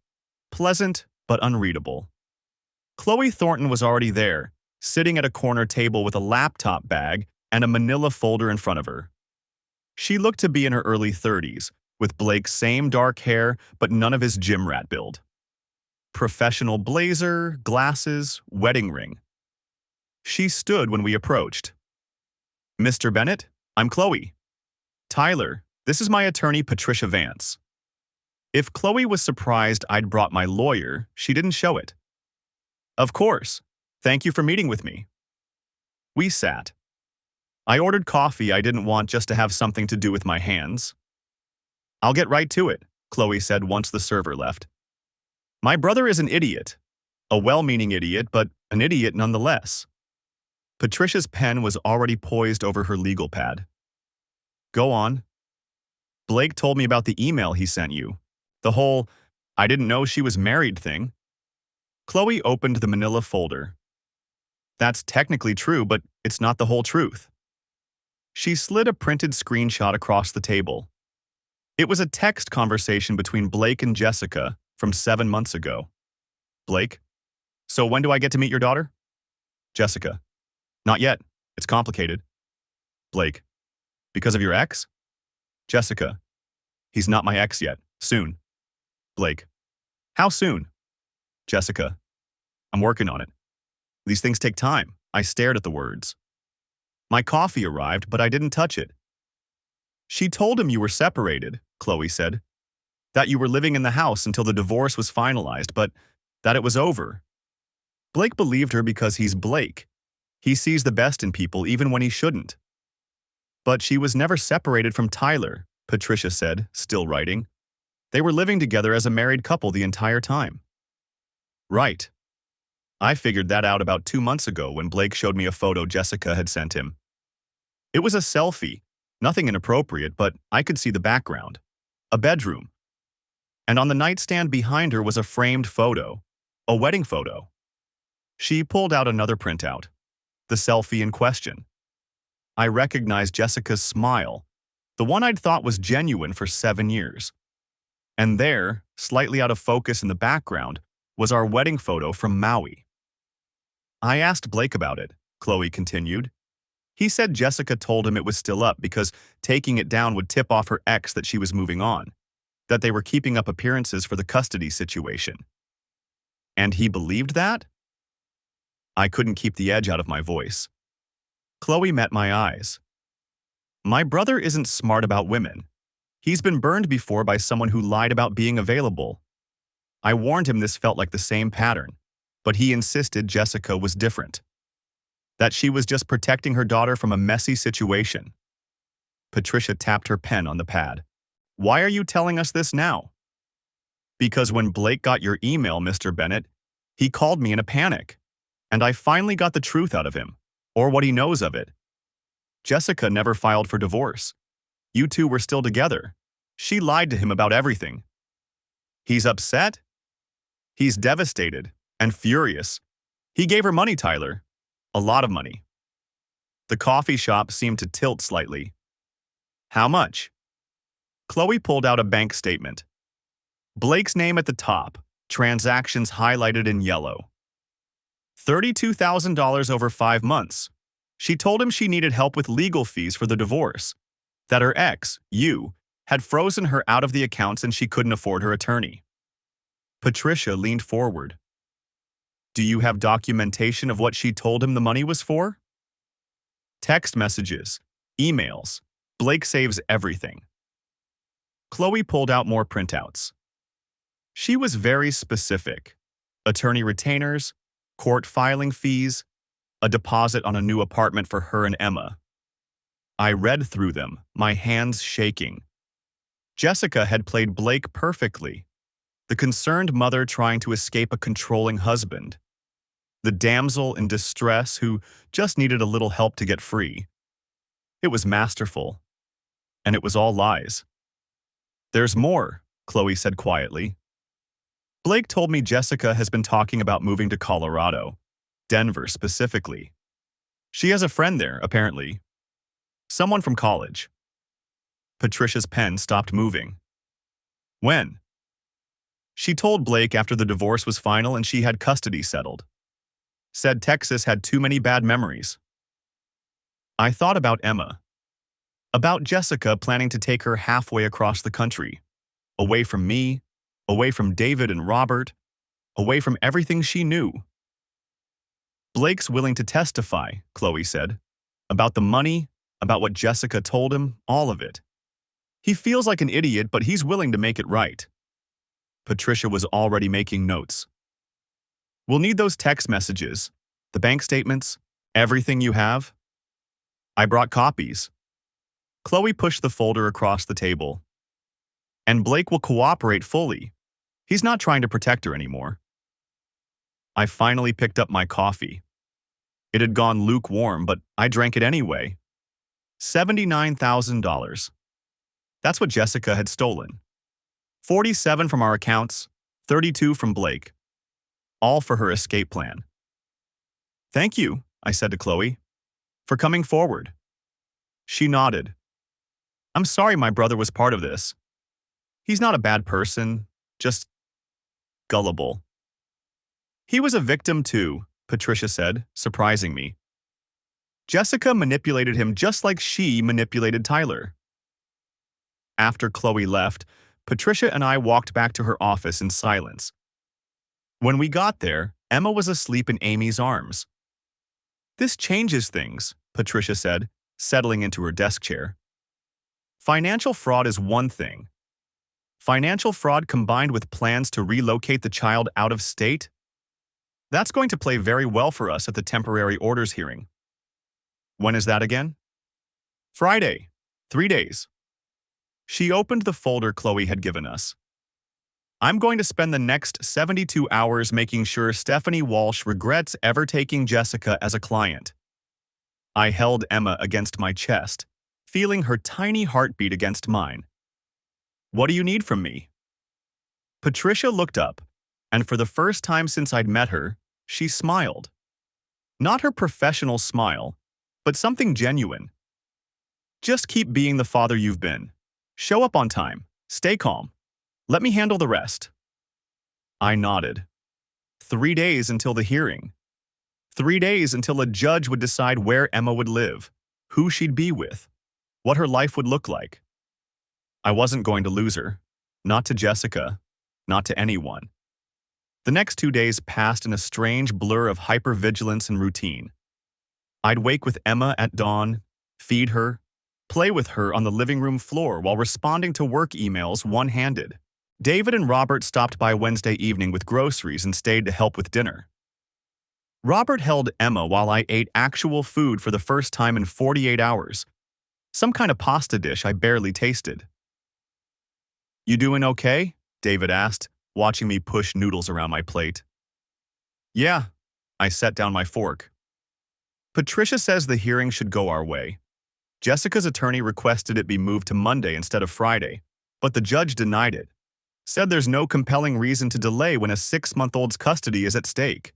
Pleasant, but unreadable. Chloe Thornton was already there, sitting at a corner table with a laptop bag and a manila folder in front of her. She looked to be in her early 30s, with Blake's same dark hair but none of his gym rat build. Professional blazer, glasses, wedding ring. She stood when we approached. "Mr. Bennett, I'm Chloe." "Tyler, this is my attorney Patricia Vance." If Chloe was surprised I'd brought my lawyer, she didn't show it. "Of course. Thank you for meeting with me." We sat. I ordered coffee I didn't want just to have something to do with my hands. "I'll get right to it," Chloe said once the server left. "My brother is an idiot. A well-meaning idiot, but an idiot nonetheless." Patricia's pen was already poised over her legal pad. "Go on." "Blake told me about the email he sent you. The whole, 'I didn't know she was married' thing." Chloe opened the manila folder. "That's technically true, but it's not the whole truth." She slid a printed screenshot across the table. It was a text conversation between Blake and Jessica from 7 months ago. Blake: "So when do I get to meet your daughter?" Jessica: "Not yet. It's complicated." Blake: "Because of your ex?" Jessica: "He's not my ex yet. Soon." Blake: "How soon?" Jessica: "I'm working on it. These things take time." I stared at the words. My coffee arrived, but I didn't touch it. "She told him you were separated," Chloe said. "That you were living in the house until the divorce was finalized, but that it was over." Blake believed her because he's Blake. He sees the best in people even when he shouldn't. "But she was never separated from Tyler," Patricia said, still writing. "They were living together as a married couple the entire time." "Right. I figured that out about 2 months ago when Blake showed me a photo Jessica had sent him. It was a selfie, nothing inappropriate, but I could see the background. A bedroom. And on the nightstand behind her was a framed photo, a wedding photo." She pulled out another printout, the selfie in question. I recognized Jessica's smile, the one I'd thought was genuine for 7 years. And there, slightly out of focus in the background, was our wedding photo from Maui. "I asked Blake about it," Chloe continued. "He said Jessica told him it was still up because taking it down would tip off her ex that she was moving on, that they were keeping up appearances for the custody situation." "And he believed that?" I couldn't keep the edge out of my voice. Chloe met my eyes. "My brother isn't smart about women. He's been burned before by someone who lied about being available. I warned him this felt like the same pattern, but he insisted Jessica was different. That she was just protecting her daughter from a messy situation." Patricia tapped her pen on the pad. "Why are you telling us this now?" "Because when Blake got your email, Mr. Bennett, he called me in a panic. And I finally got the truth out of him, or what he knows of it. Jessica never filed for divorce. You two were still together. She lied to him about everything. He's upset? He's devastated and furious. He gave her money, Tyler. A lot of money." The coffee shop seemed to tilt slightly. "How much?" Chloe pulled out a bank statement. Blake's name at the top, transactions highlighted in yellow. $32,000 over 5 months. She told him she needed help with legal fees for the divorce, that her ex, you, had frozen her out of the accounts and she couldn't afford her attorney. Patricia leaned forward. "Do you have documentation of what she told him the money was for?" "Text messages, emails. Blake saves everything." Chloe pulled out more printouts. She was very specific. Attorney retainers, court filing fees, a deposit on a new apartment for her and Emma. I read through them, my hands shaking. Jessica had played Blake perfectly. The concerned mother trying to escape a controlling husband. The damsel in distress who just needed a little help to get free. It was masterful. And it was all lies. "There's more," Chloe said quietly. "Blake told me Jessica has been talking about moving to Colorado, Denver specifically. She has a friend there, apparently. Someone from college." Patricia's pen stopped moving. "When?" "She told Blake after the divorce was final and she had custody settled. Said Texas had too many bad memories." I thought about Emma. About Jessica planning to take her halfway across the country. Away from me, away from David and Robert, away from everything she knew. "Blake's willing to testify," Chloe said. "About the money, about what Jessica told him, all of it. He feels like an idiot, but he's willing to make it right." Patricia was already making notes. "We'll need those text messages, the bank statements, everything you have." I brought copies. Chloe pushed the folder across the table. "And Blake will cooperate fully. He's not trying to protect her anymore." I finally picked up my coffee. It had gone lukewarm, but I drank it anyway. $79,000. That's what Jessica had stolen. 47 from our accounts, 32 from Blake. All for her escape plan. "Thank you," I said to Chloe, "for coming forward." She nodded. "I'm sorry my brother was part of this. He's not a bad person, just gullible." "He was a victim too," Patricia said, surprising me. "Jessica manipulated him just like she manipulated Tyler." After Chloe left, Patricia and I walked back to her office in silence. When we got there, Emma was asleep in Amy's arms. "This changes things," Patricia said, settling into her desk chair. "Financial fraud is one thing. Financial fraud combined with plans to relocate the child out of state? That's going to play very well for us at the temporary orders hearing." "When is that again?" "Friday. 3 days." She opened the folder Chloe had given us. "I'm going to spend the next 72 hours making sure Stephanie Walsh regrets ever taking Jessica as a client." I held Emma against my chest, feeling her tiny heartbeat against mine. "What do you need from me?" Patricia looked up, and for the first time since I'd met her, she smiled. Not her professional smile, but something genuine. "Just keep being the father you've been. Show up on time. Stay calm. Let me handle the rest." I nodded. 3 days until the hearing. 3 days until a judge would decide where Emma would live, who she'd be with, what her life would look like. I wasn't going to lose her. Not to Jessica. Not to anyone. The next 2 days passed in a strange blur of hypervigilance and routine. I'd wake with Emma at dawn, feed her, play with her on the living room floor while responding to work emails one-handed. David and Robert stopped by Wednesday evening with groceries and stayed to help with dinner. Robert held Emma while I ate actual food for the first time in 48 hours. Some kind of pasta dish I barely tasted. "You doing okay?" David asked, watching me push noodles around my plate. "Yeah." I set down my fork. "Patricia says the hearing should go our way. Jessica's attorney requested it be moved to Monday instead of Friday, but the judge denied it. Said there's no compelling reason to delay when a 6-month-old's custody is at stake."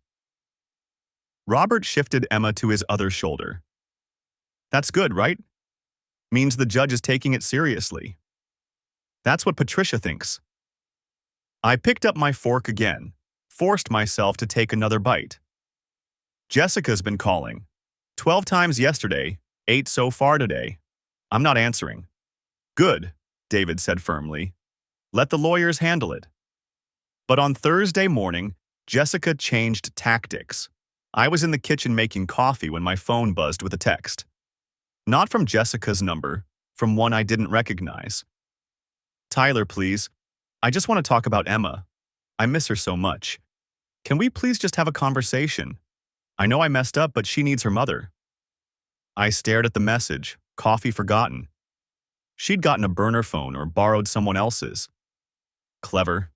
Robert shifted Emma to his other shoulder. "That's good, right? Means the judge is taking it seriously." "That's what Patricia thinks." I picked up my fork again, forced myself to take another bite. "Jessica's been calling. 12 times yesterday, 8 so far today. I'm not answering." "Good," David said firmly. "Let the lawyers handle it." But on Thursday morning, Jessica changed tactics. I was in the kitchen making coffee when my phone buzzed with a text. Not from Jessica's number, from one I didn't recognize. "Tyler, please. I just want to talk about Emma. I miss her so much. Can we please just have a conversation? I know I messed up, but she needs her mother." I stared at the message, coffee forgotten. She'd gotten a burner phone or borrowed someone else's. Clever.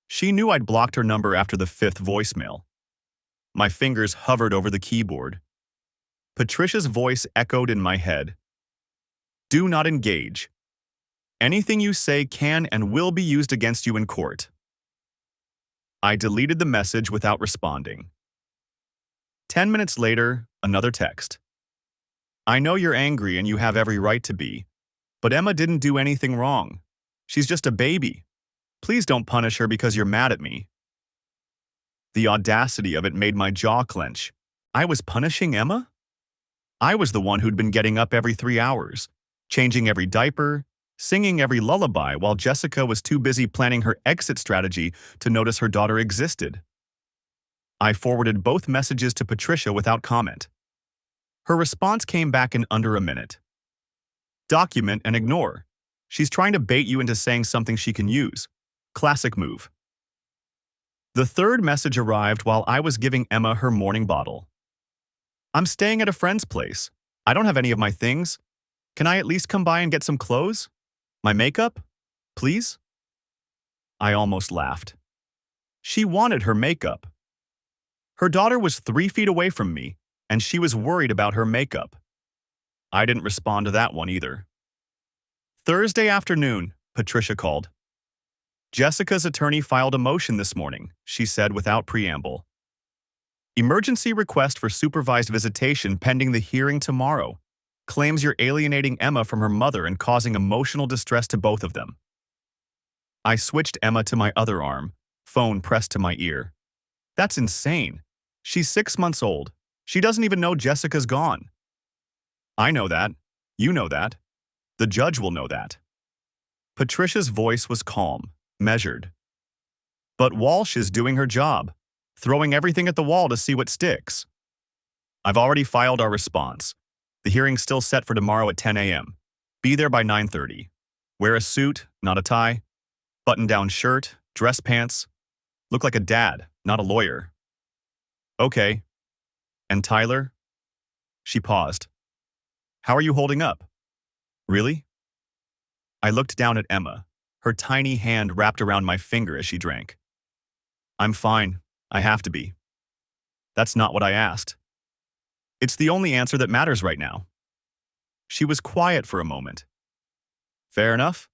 She knew I'd blocked her number after the fifth voicemail. My fingers hovered over the keyboard. Patricia's voice echoed in my head. Do not engage. Anything you say can and will be used against you in court. I deleted the message without responding. 10 minutes later, another text. I know you're angry and you have every right to be, but Emma didn't do anything wrong. She's just a baby. Please don't punish her because you're mad at me. The audacity of it made my jaw clench. I was punishing Emma? I was the one who'd been getting up every 3 hours, changing every diaper, singing every lullaby while Jessica was too busy planning her exit strategy to notice her daughter existed. I forwarded both messages to Patricia without comment. Her response came back in under a minute. Document and ignore. She's trying to bait you into saying something she can use. Classic move. The third message arrived while I was giving Emma her morning bottle. I'm staying at a friend's place. I don't have any of my things. Can I at least come by and get some clothes? My makeup? Please? I almost laughed. She wanted her makeup. Her daughter was 3 feet away from me, and she was worried about her makeup. I didn't respond to that one either. Thursday afternoon, Patricia called. Jessica's attorney filed a motion this morning, she said without preamble. Emergency request for supervised visitation pending the hearing tomorrow. Claims you're alienating Emma from her mother and causing emotional distress to both of them. I switched Emma to my other arm, phone pressed to my ear. That's insane. She's 6 months old. She doesn't even know Jessica's gone. I know that. You know that. The judge will know that. Patricia's voice was calm, measured. But Walsh is doing her job, throwing everything at the wall to see what sticks. I've already filed our response. The hearing's still set for tomorrow at 10 a.m. Be there by 9:30. Wear a suit, not a tie. Button-down shirt, dress pants. Look like a dad, not a lawyer. Okay. And Tyler? She paused. How are you holding up? Really? I looked down at Emma, her tiny hand wrapped around my finger as she drank. I'm fine. I have to be. That's not what I asked. It's the only answer that matters right now. She was quiet for a moment. Fair enough.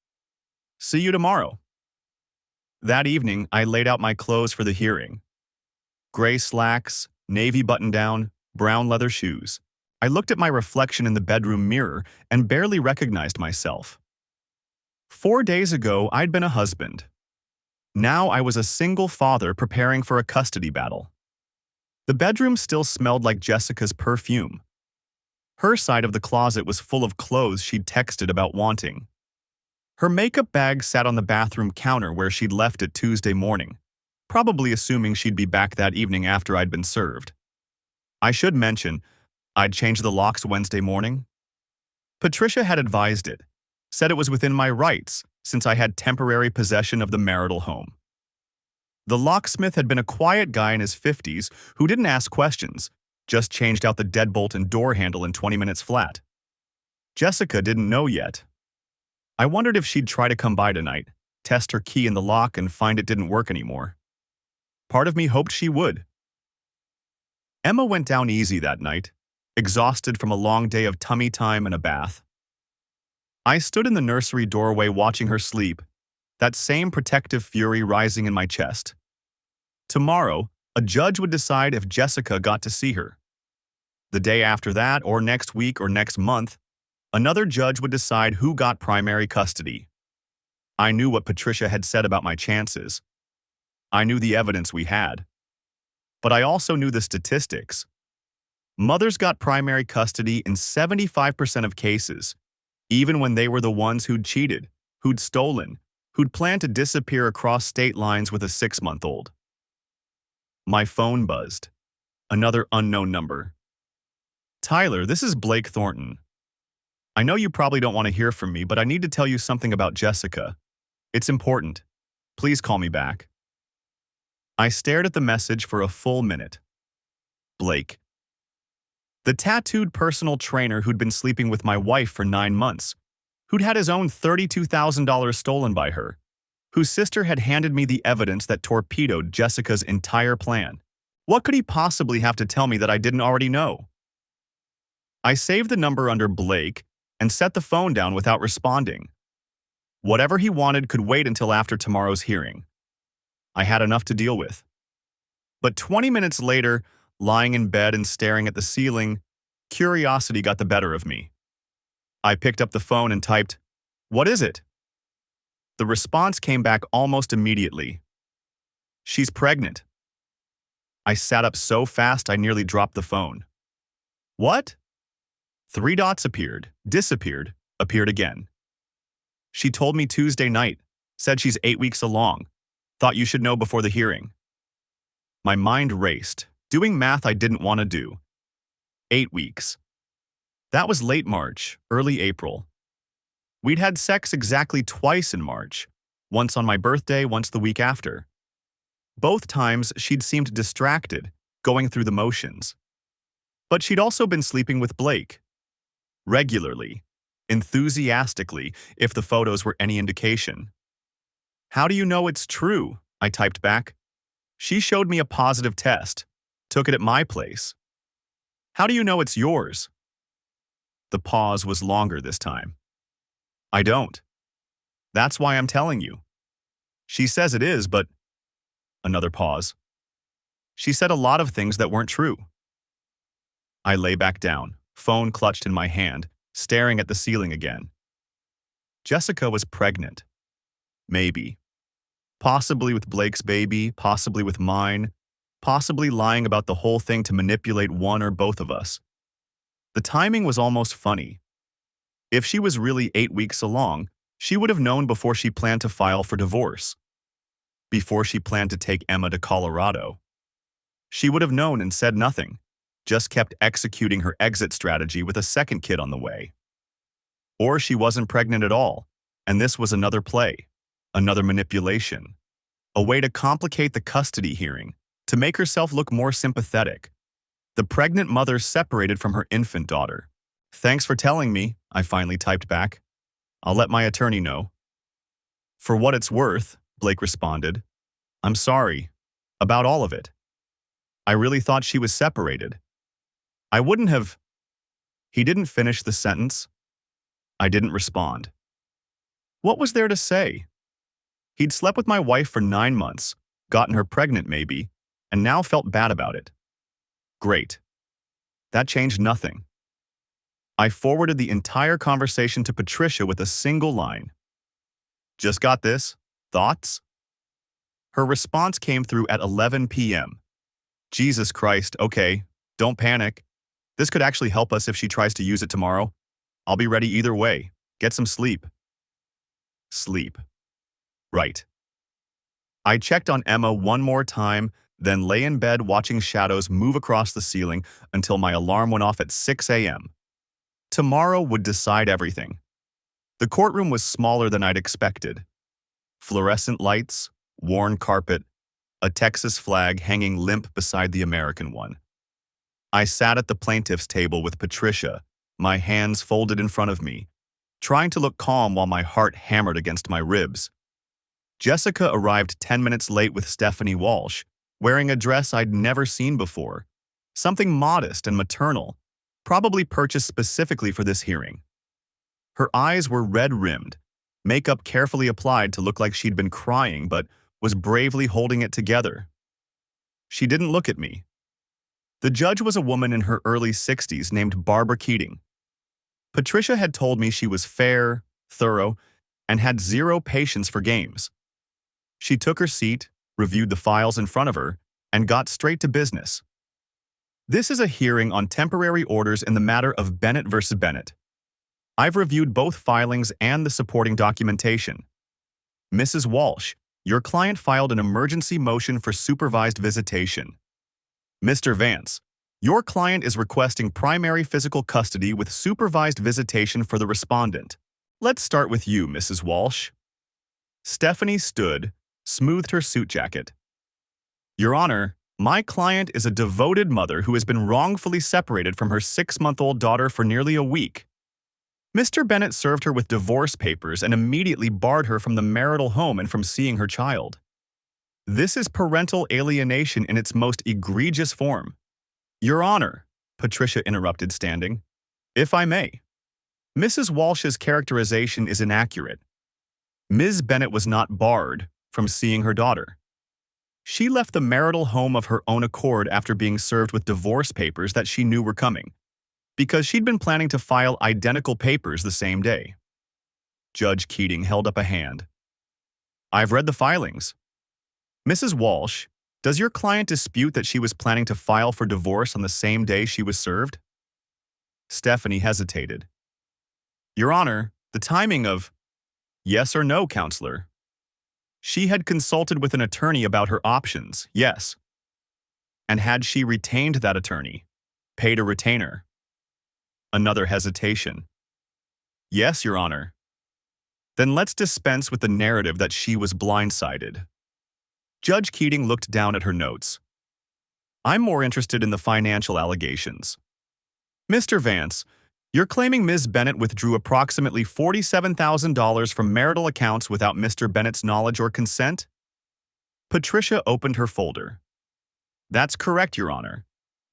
See you tomorrow. That evening, I laid out my clothes for the hearing. Gray slacks, navy button-down, brown leather shoes. I looked at my reflection in the bedroom mirror and barely recognized myself. 4 days ago, I'd been a husband. Now I was a single father preparing for a custody battle. The bedroom still smelled like Jessica's perfume. Her side of the closet was full of clothes she'd texted about wanting. Her makeup bag sat on the bathroom counter where she'd left it Tuesday morning, probably assuming she'd be back that evening after I'd been served. I should mention, I'd changed the locks Wednesday morning. Patricia had advised it, said it was within my rights since I had temporary possession of the marital home. The locksmith had been a quiet guy in his 50s who didn't ask questions, just changed out the deadbolt and door handle in 20 minutes flat. Jessica didn't know yet. I wondered if she'd try to come by tonight, test her key in the lock and find it didn't work anymore. Part of me hoped she would. Emma went down easy that night, exhausted from a long day of tummy time and a bath. I stood in the nursery doorway watching her sleep, that same protective fury rising in my chest. Tomorrow, a judge would decide if Jessica got to see her. The day after that, or next week or next month, another judge would decide who got primary custody. I knew what Patricia had said about my chances. I knew the evidence we had. But I also knew the statistics. Mothers got primary custody in 75% of cases, even when they were the ones who'd cheated, who'd stolen, who'd planned to disappear across state lines with a 6-month-old. My phone buzzed. Another unknown number. Tyler, this is Blake Thornton. I know you probably don't want to hear from me, but I need to tell you something about Jessica. It's important. Please call me back. I stared at the message for a full minute. Blake. The tattooed personal trainer who'd been sleeping with my wife for 9 months, who'd had his own $32,000 stolen by her, whose sister had handed me the evidence that torpedoed Jessica's entire plan. What could he possibly have to tell me that I didn't already know? I saved the number under Blake and set the phone down without responding. Whatever he wanted could wait until after tomorrow's hearing. I had enough to deal with. But 20 minutes later, lying in bed and staring at the ceiling, curiosity got the better of me. I picked up the phone and typed, "What is it?" The response came back almost immediately. "She's pregnant." I sat up so fast I nearly dropped the phone. "What?" 3 dots appeared, disappeared, appeared again. "She told me Tuesday night, said she's 8 weeks along. Thought you should know before the hearing." My mind raced, doing math I didn't want to do. 8 weeks. That was late March, early April. We'd had sex exactly twice in March, once on my birthday, once the week after. Both times she'd seemed distracted, going through the motions. But she'd also been sleeping with Blake. Regularly, enthusiastically, if the photos were any indication. "How do you know it's true?" I typed back. "She showed me a positive test. Took it at my place." "How do you know it's yours?" The pause was longer this time. "I don't. That's why I'm telling you. She says it is, but..." Another pause. "She said a lot of things that weren't true." I lay back down, phone clutched in my hand, staring at the ceiling again. Jessica was pregnant. Maybe. Possibly with Blake's baby, possibly with mine, possibly lying about the whole thing to manipulate one or both of us. The timing was almost funny. If she was really 8 weeks along, she would have known before she planned to file for divorce. Before she planned to take Emma to Colorado. She would have known and said nothing, just kept executing her exit strategy with a second kid on the way. Or she wasn't pregnant at all, and this was another play, another manipulation, a way to complicate the custody hearing, to make herself look more sympathetic. The pregnant mother separated from her infant daughter. "Thanks for telling me," I finally typed back. "I'll let my attorney know." "For what it's worth," Blake responded. "I'm sorry. About all of it. I really thought she was separated. I wouldn't have..." He didn't finish the sentence. I didn't respond. What was there to say? He'd slept with my wife for 9 months, gotten her pregnant maybe, and now felt bad about it. Great. That changed nothing. I forwarded the entire conversation to Patricia with a single line. "Just got this. Thoughts?" Her response came through at 11 p.m. "Jesus Christ, okay, don't panic. This could actually help us if she tries to use it tomorrow. I'll be ready either way. Get some sleep." Sleep. Right. I checked on Emma one more time, then lay in bed watching shadows move across the ceiling until my alarm went off at 6 a.m. Tomorrow would decide everything. The courtroom was smaller than I'd expected. Fluorescent lights, worn carpet, a Texas flag hanging limp beside the American one. I sat at the plaintiff's table with Patricia, my hands folded in front of me, trying to look calm while my heart hammered against my ribs. Jessica arrived 10 minutes late with Stephanie Walsh, wearing a dress I'd never seen before, something modest and maternal, probably purchased specifically for this hearing. Her eyes were red-rimmed, makeup carefully applied to look like she'd been crying but was bravely holding it together. She didn't look at me. The judge was a woman in her early 60s named Barbara Keating. Patricia had told me she was fair, thorough, and had zero patience for games. She took her seat, reviewed the files in front of her, and got straight to business. "This is a hearing on temporary orders in the matter of Bennett versus Bennett. I've reviewed both filings and the supporting documentation. Mrs. Walsh, your client filed an emergency motion for supervised visitation. Mr. Vance, your client is requesting primary physical custody with supervised visitation for the respondent. Let's start with you, Mrs. Walsh." Stephanie stood, smoothed her suit jacket. "Your Honor, my client is a devoted mother who has been wrongfully separated from her 6-month-old daughter for nearly a week. Mr. Bennett served her with divorce papers and immediately barred her from the marital home and from seeing her child. This is parental alienation in its most egregious form. Your Honor, Patricia interrupted, standing. If I may. Mrs. Walsh's characterization is inaccurate. Ms. Bennett was not barred from seeing her daughter. She left the marital home of her own accord after being served with divorce papers that she knew were coming, because she'd been planning to file identical papers the same day. Judge Keating held up a hand. I've read the filings. Mrs. Walsh, does your client dispute that she was planning to file for divorce on the same day she was served? Stephanie hesitated. Your Honor, the timing of… Yes or no, counselor? She had consulted with an attorney about her options, yes. And had she retained that attorney, paid a retainer? Another hesitation. Yes, Your Honor. Then let's dispense with the narrative that she was blindsided. Judge Keating looked down at her notes. I'm more interested in the financial allegations. Mr. Vance, you're claiming Ms. Bennett withdrew approximately $47,000 from marital accounts without Mr. Bennett's knowledge or consent? Patricia opened her folder. That's correct, Your Honor.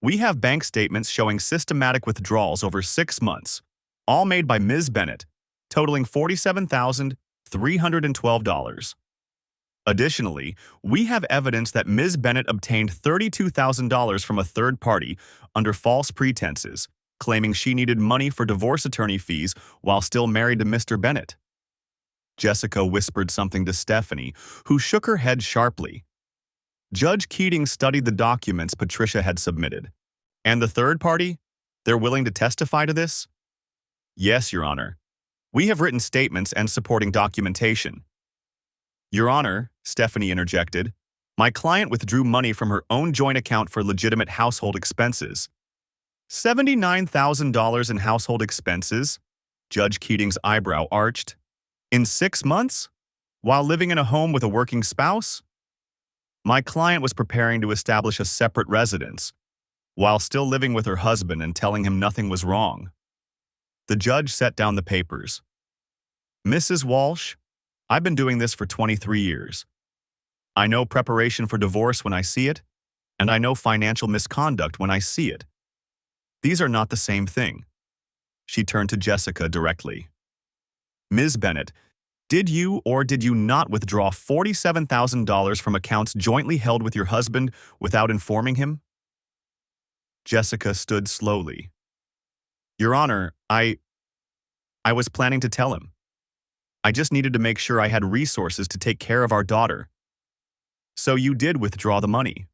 We have bank statements showing systematic withdrawals over 6 months, all made by Ms. Bennett, totaling $47,312. Additionally, we have evidence that Ms. Bennett obtained $32,000 from a third party under false pretenses, claiming she needed money for divorce attorney fees while still married to Mr. Bennett. Jessica whispered something to Stephanie, who shook her head sharply. Judge Keating studied the documents Patricia had submitted. And the third party? They're willing to testify to this? Yes, Your Honor. We have written statements and supporting documentation. Your Honor, Stephanie interjected, my client withdrew money from her own joint account for legitimate household expenses. $79,000 in household expenses? Judge Keating's eyebrow arched. In 6 months? While living in a home with a working spouse? My client was preparing to establish a separate residence, while still living with her husband and telling him nothing was wrong. The judge set down the papers. Mrs. Walsh, I've been doing this for 23 years. I know preparation for divorce when I see it, and I know financial misconduct when I see it. These are not the same thing. She turned to Jessica directly. Ms. Bennett, did you or did you not withdraw $47,000 from accounts jointly held with your husband without informing him? Jessica stood slowly. Your Honor, I was planning to tell him. I just needed to make sure I had resources to take care of our daughter. So you did withdraw the money?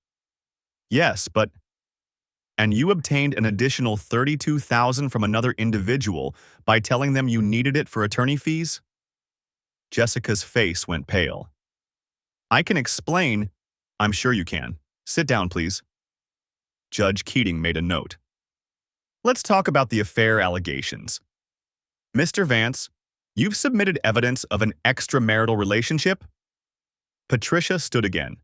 Yes, but… And you obtained an additional $32,000 from another individual by telling them you needed it for attorney fees? Jessica's face went pale. I can explain. I'm sure you can. Sit down, please. Judge Keating made a note. Let's talk about the affair allegations. Mr. Vance, you've submitted evidence of an extramarital relationship? Patricia stood again.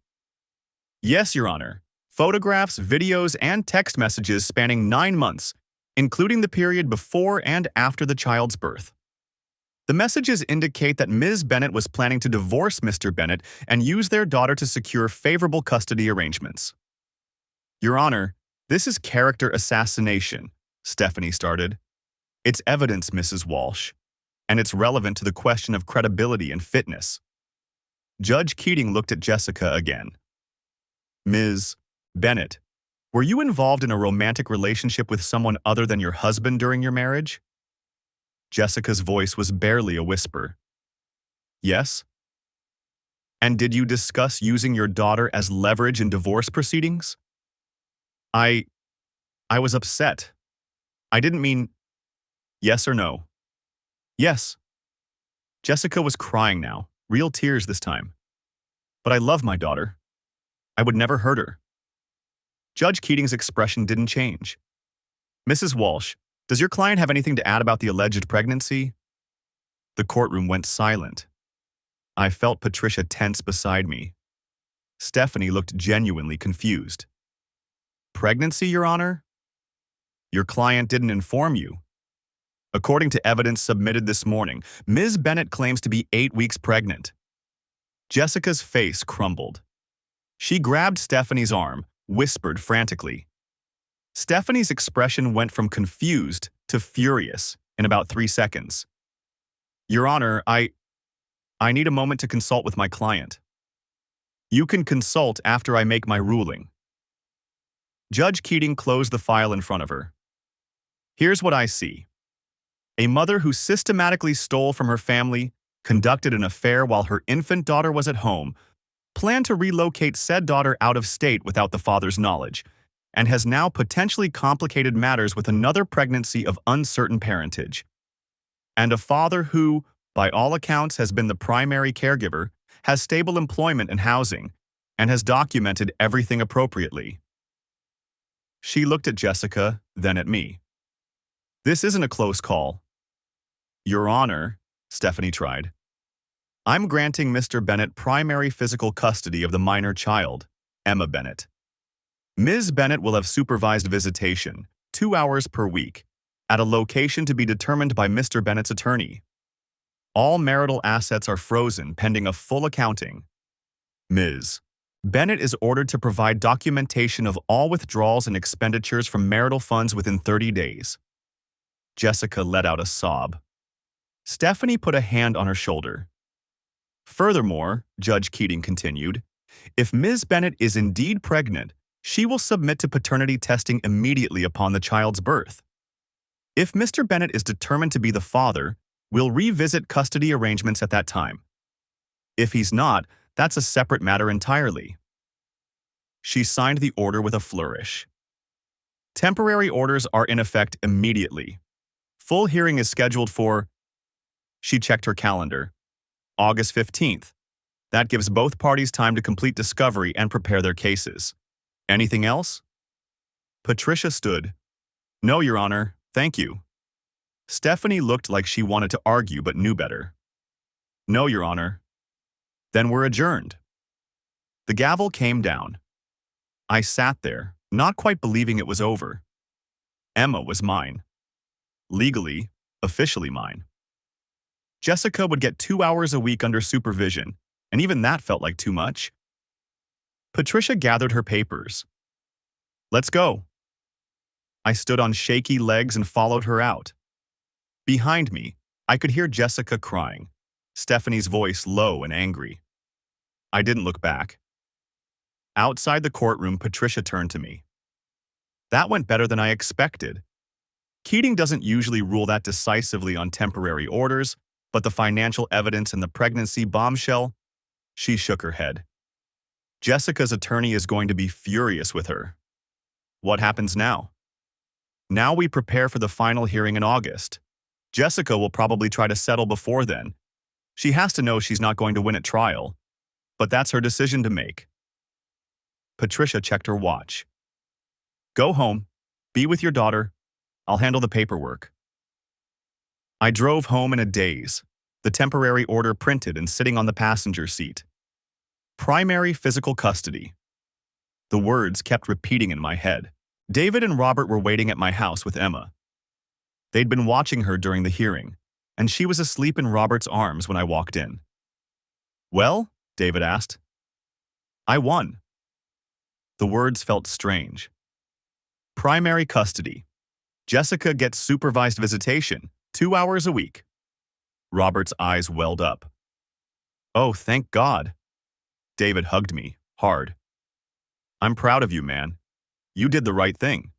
Yes, Your Honor. Photographs, videos, and text messages spanning 9 months, including the period before and after the child's birth. The messages indicate that Ms. Bennett was planning to divorce Mr. Bennett and use their daughter to secure favorable custody arrangements. Your Honor, this is character assassination, Stephanie started. It's evidence, Mrs. Walsh, and it's relevant to the question of credibility and fitness. Judge Keating looked at Jessica again. Ms. Bennett, were you involved in a romantic relationship with someone other than your husband during your marriage? Jessica's voice was barely a whisper. Yes? And did you discuss using your daughter as leverage in divorce proceedings? I was upset. I didn't mean… Yes or no? Yes. Jessica was crying now, real tears this time. But I love my daughter. I would never hurt her. Judge Keating's expression didn't change. Mrs. Walsh, does your client have anything to add about the alleged pregnancy? The courtroom went silent. I felt Patricia tense beside me. Stephanie looked genuinely confused. Pregnancy, Your Honor? Your client didn't inform you. According to evidence submitted this morning, Ms. Bennett claims to be 8 weeks pregnant. Jessica's face crumbled. She grabbed Stephanie's arm, whispered frantically. Stephanie's expression went from confused to furious in about 3 seconds. Your Honor, I need a moment to consult with my client. You can consult after I make my ruling. Judge Keating closed the file in front of her. Here's what I see. A mother who systematically stole from her family, conducted an affair while her infant daughter was at home, planned to relocate said daughter out of state without the father's knowledge, and has now potentially complicated matters with another pregnancy of uncertain parentage. And a father who, by all accounts, has been the primary caregiver, has stable employment and housing, and has documented everything appropriately. She looked at Jessica, then at me. This isn't a close call. Your Honor, Stephanie tried. I'm granting Mr. Bennett primary physical custody of the minor child, Emma Bennett. Ms. Bennett will have supervised visitation, 2 hours per week, at a location to be determined by Mr. Bennett's attorney. All marital assets are frozen pending a full accounting. Ms. Bennett is ordered to provide documentation of all withdrawals and expenditures from marital funds within 30 days. Jessica let out a sob. Stephanie put a hand on her shoulder. Furthermore, Judge Keating continued, if Ms. Bennett is indeed pregnant, she will submit to paternity testing immediately upon the child's birth. If Mr. Bennett is determined to be the father, we'll revisit custody arrangements at that time. If he's not, that's a separate matter entirely. She signed the order with a flourish. Temporary orders are in effect immediately. Full hearing is scheduled for... She checked her calendar. August 15th. That gives both parties time to complete discovery and prepare their cases. Anything else? Patricia stood. No, Your Honor, thank you. Stephanie looked like she wanted to argue but knew better. No, Your Honor. Then we're adjourned. The gavel came down. I sat there, not quite believing it was over. Emma was mine. Legally, officially mine. Jessica would get 2 hours a week under supervision, and even that felt like too much. Patricia gathered her papers. Let's go. I stood on shaky legs and followed her out. Behind me, I could hear Jessica crying, Stephanie's voice low and angry. I didn't look back. Outside the courtroom, Patricia turned to me. That went better than I expected. Keating doesn't usually rule that decisively on temporary orders, but the financial evidence and the pregnancy bombshell, she shook her head. Jessica's attorney is going to be furious with her. What happens now? Now we prepare for the final hearing in August. Jessica will probably try to settle before then. She has to know she's not going to win at trial, but that's her decision to make. Patricia checked her watch. Go home, be with your daughter. I'll handle the paperwork. I drove home in a daze, the temporary order printed and sitting on the passenger seat. Primary physical custody. The words kept repeating in my head. David and Robert were waiting at my house with Emma. They'd been watching her during the hearing, and she was asleep in Robert's arms when I walked in. Well? David asked. I won. The words felt strange. Primary custody. Jessica gets supervised visitation, 2 hours a week. Robert's eyes welled up. Oh, thank God. David hugged me, hard. I'm proud of you, man. You did the right thing.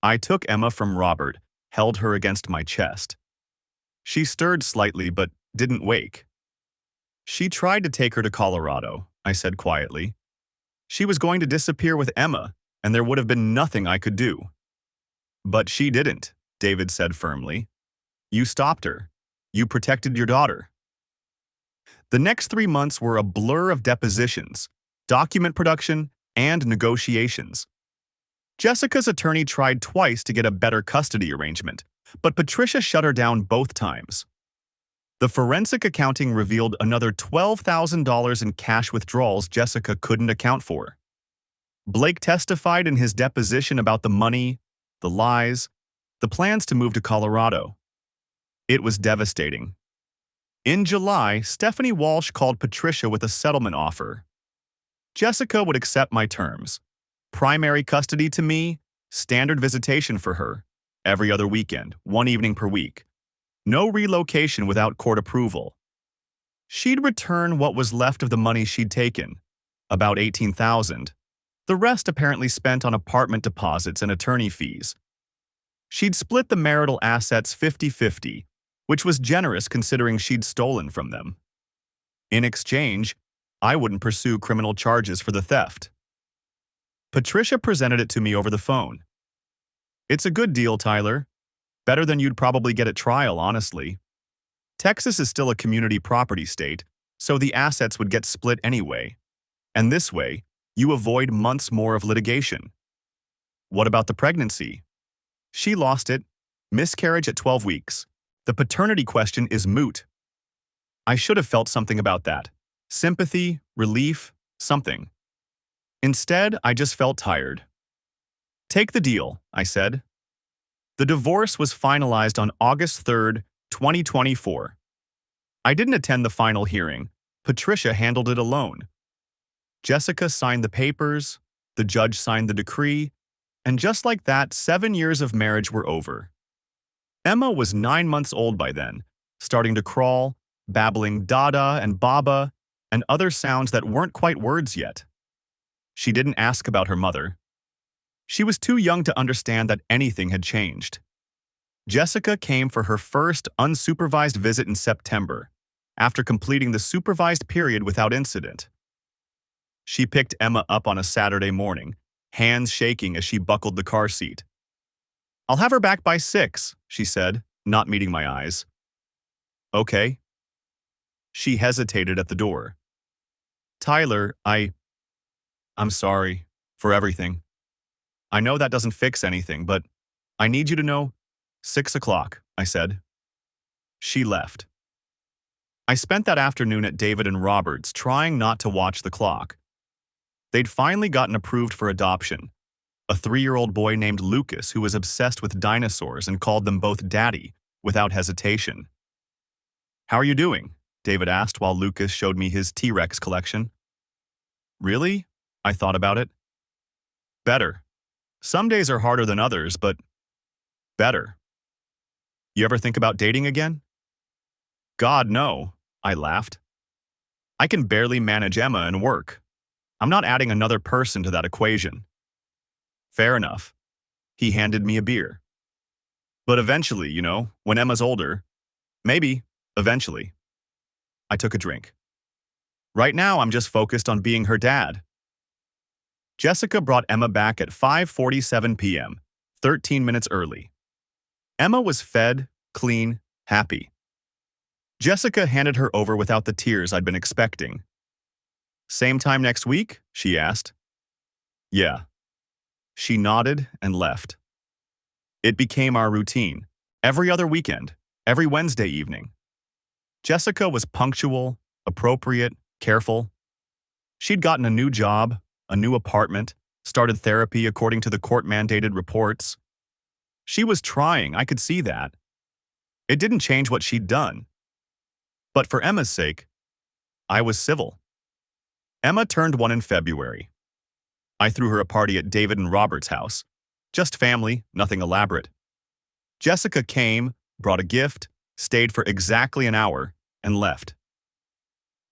I took Emma from Robert, held her against my chest. She stirred slightly but didn't wake. She tried to take her to Colorado, I said quietly. She was going to disappear with Emma, and there would have been nothing I could do. But she didn't, David said firmly. You stopped her. You protected your daughter. The next 3 months were a blur of depositions, document production, and negotiations. Jessica's attorney tried twice to get a better custody arrangement, but Patricia shut her down both times. The forensic accounting revealed another $12,000 in cash withdrawals Jessica couldn't account for. Blake testified in his deposition about the money, the lies, the plans to move to Colorado. It was devastating. In July, Stephanie Walsh called Patricia with a settlement offer. Jessica would accept my terms. Primary custody to me, standard visitation for her, every other weekend, 1 evening per week. No relocation without court approval. She'd return what was left of the money she'd taken, about $18,000. The rest apparently spent on apartment deposits and attorney fees. She'd split the marital assets 50-50, which was generous considering she'd stolen from them. In exchange, I wouldn't pursue criminal charges for the theft. Patricia presented it to me over the phone. It's a good deal, Tyler. Better than you'd probably get at trial, honestly. Texas is still a community property state, so the assets would get split anyway. And this way, you avoid months more of litigation. What about the pregnancy? She lost it. Miscarriage at 12 weeks. The paternity question is moot. I should have felt something about that. Sympathy, relief, something. Instead, I just felt tired. Take the deal, I said. The divorce was finalized on August 3rd, 2024. I didn't attend the final hearing. Patricia handled it alone. Jessica signed the papers, the judge signed the decree, and just like that, 7 years of marriage were over. Emma was 9 months old by then, starting to crawl, babbling dada and baba, and other sounds that weren't quite words yet. She didn't ask about her mother. She was too young to understand that anything had changed. Jessica came for her first unsupervised visit in September, after completing the supervised period without incident. She picked Emma up on a Saturday morning, hands shaking as she buckled the car seat. "I'll have her back by 6, she said, not meeting my eyes. "Okay." She hesitated at the door. "Tyler, I'm sorry for everything. I know that doesn't fix anything, but I need you to know 6 o'clock, I said. She left. I spent that afternoon at David and Robert's trying not to watch the clock. They'd finally gotten approved for adoption. A 3-year-old boy named Lucas who was obsessed with dinosaurs and called them both Daddy without hesitation. "How are you doing?" David asked while Lucas showed me his T-Rex collection. "Really?" I thought about it. "Better. Some days are harder than others, but better. You ever think about dating again?" "God, no," I laughed. "I can barely manage Emma and work. I'm not adding another person to that equation." "Fair enough." He handed me a beer. "But eventually, when Emma's older, maybe, eventually." I took a drink. "Right now, I'm just focused on being her dad." Jessica brought Emma back at 5:47 p.m., 13 minutes early. Emma was fed, clean, happy. Jessica handed her over without the tears I'd been expecting. "Same time next week?" she asked. "Yeah." She nodded and left. It became our routine. Every other weekend, every Wednesday evening. Jessica was punctual, appropriate, careful. She'd gotten a new job, a new apartment, started therapy according to the court-mandated reports. She was trying, I could see that. It didn't change what she'd done. But for Emma's sake, I was civil. Emma turned 1 in February. I threw her a party at David and Robert's house. Just family, nothing elaborate. Jessica came, brought a gift, stayed for exactly an hour, and left.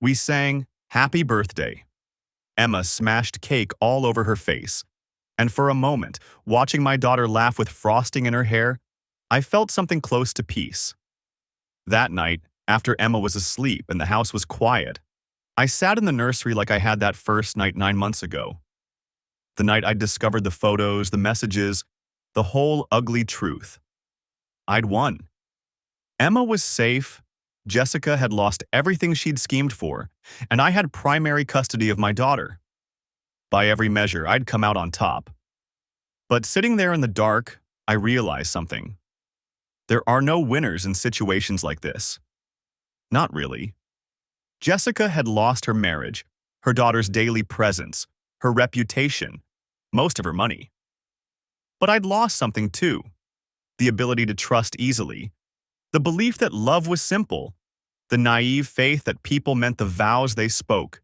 We sang "Happy Birthday." Emma smashed cake all over her face, and for a moment, watching my daughter laugh with frosting in her hair, I felt something close to peace. That night, after Emma was asleep and the house was quiet, I sat in the nursery like I had that first night 9 months ago. The night I'd discovered the photos, the messages, the whole ugly truth. I'd won. Emma was safe, Jessica had lost everything she'd schemed for, and I had primary custody of my daughter. By every measure, I'd come out on top. But sitting there in the dark, I realized something. There are no winners in situations like this. Not really. Jessica had lost her marriage, her daughter's daily presence, her reputation, most of her money. But I'd lost something too. the ability to trust easily, the belief that love was simple, the naive faith that people meant the vows they spoke.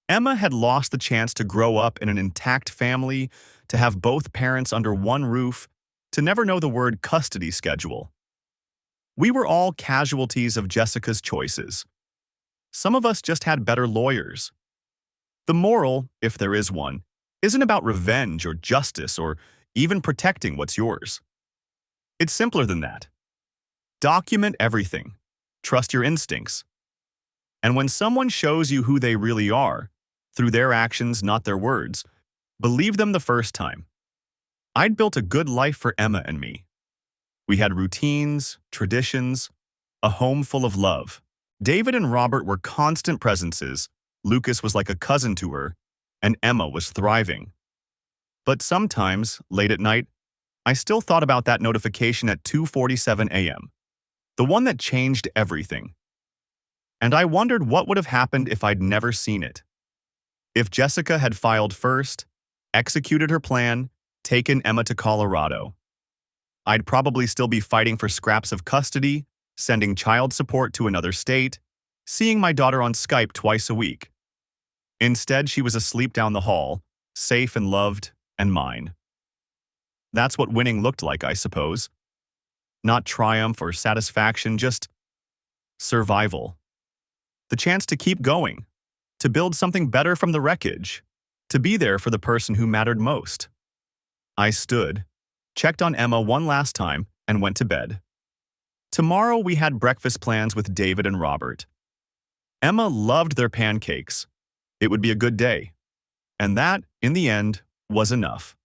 Emma had lost the chance to grow up in an intact family, to have both parents under one roof, to never know the word custody schedule. We were all casualties of Jessica's choices. Some of us just had better lawyers. The moral, if there is one, isn't about revenge or justice or even protecting what's yours. It's simpler than that. Document everything. Trust your instincts. And when someone shows you who they really are, through their actions, not their words, believe them the first time. I'd built a good life for Emma and me. We had routines, traditions, a home full of love. David and Robert were constant presences. Lucas was like a cousin to her, and Emma was thriving. But sometimes, late at night, I still thought about that notification at 2:47 a.m., the one that changed everything. And I wondered what would have happened if I'd never seen it. If Jessica had filed first, executed her plan, taken Emma to Colorado, I'd probably still be fighting for scraps of custody, sending child support to another state, seeing my daughter on Skype twice a week. Instead, she was asleep down the hall, safe and loved and mine. That's what winning looked like, I suppose. Not triumph or satisfaction, just survival. The chance to keep going, to build something better from the wreckage, to be there for the person who mattered most. I stood, checked on Emma one last time, and went to bed. Tomorrow we had breakfast plans with David and Robert. Emma loved their pancakes. It would be a good day. And that, in the end, was enough.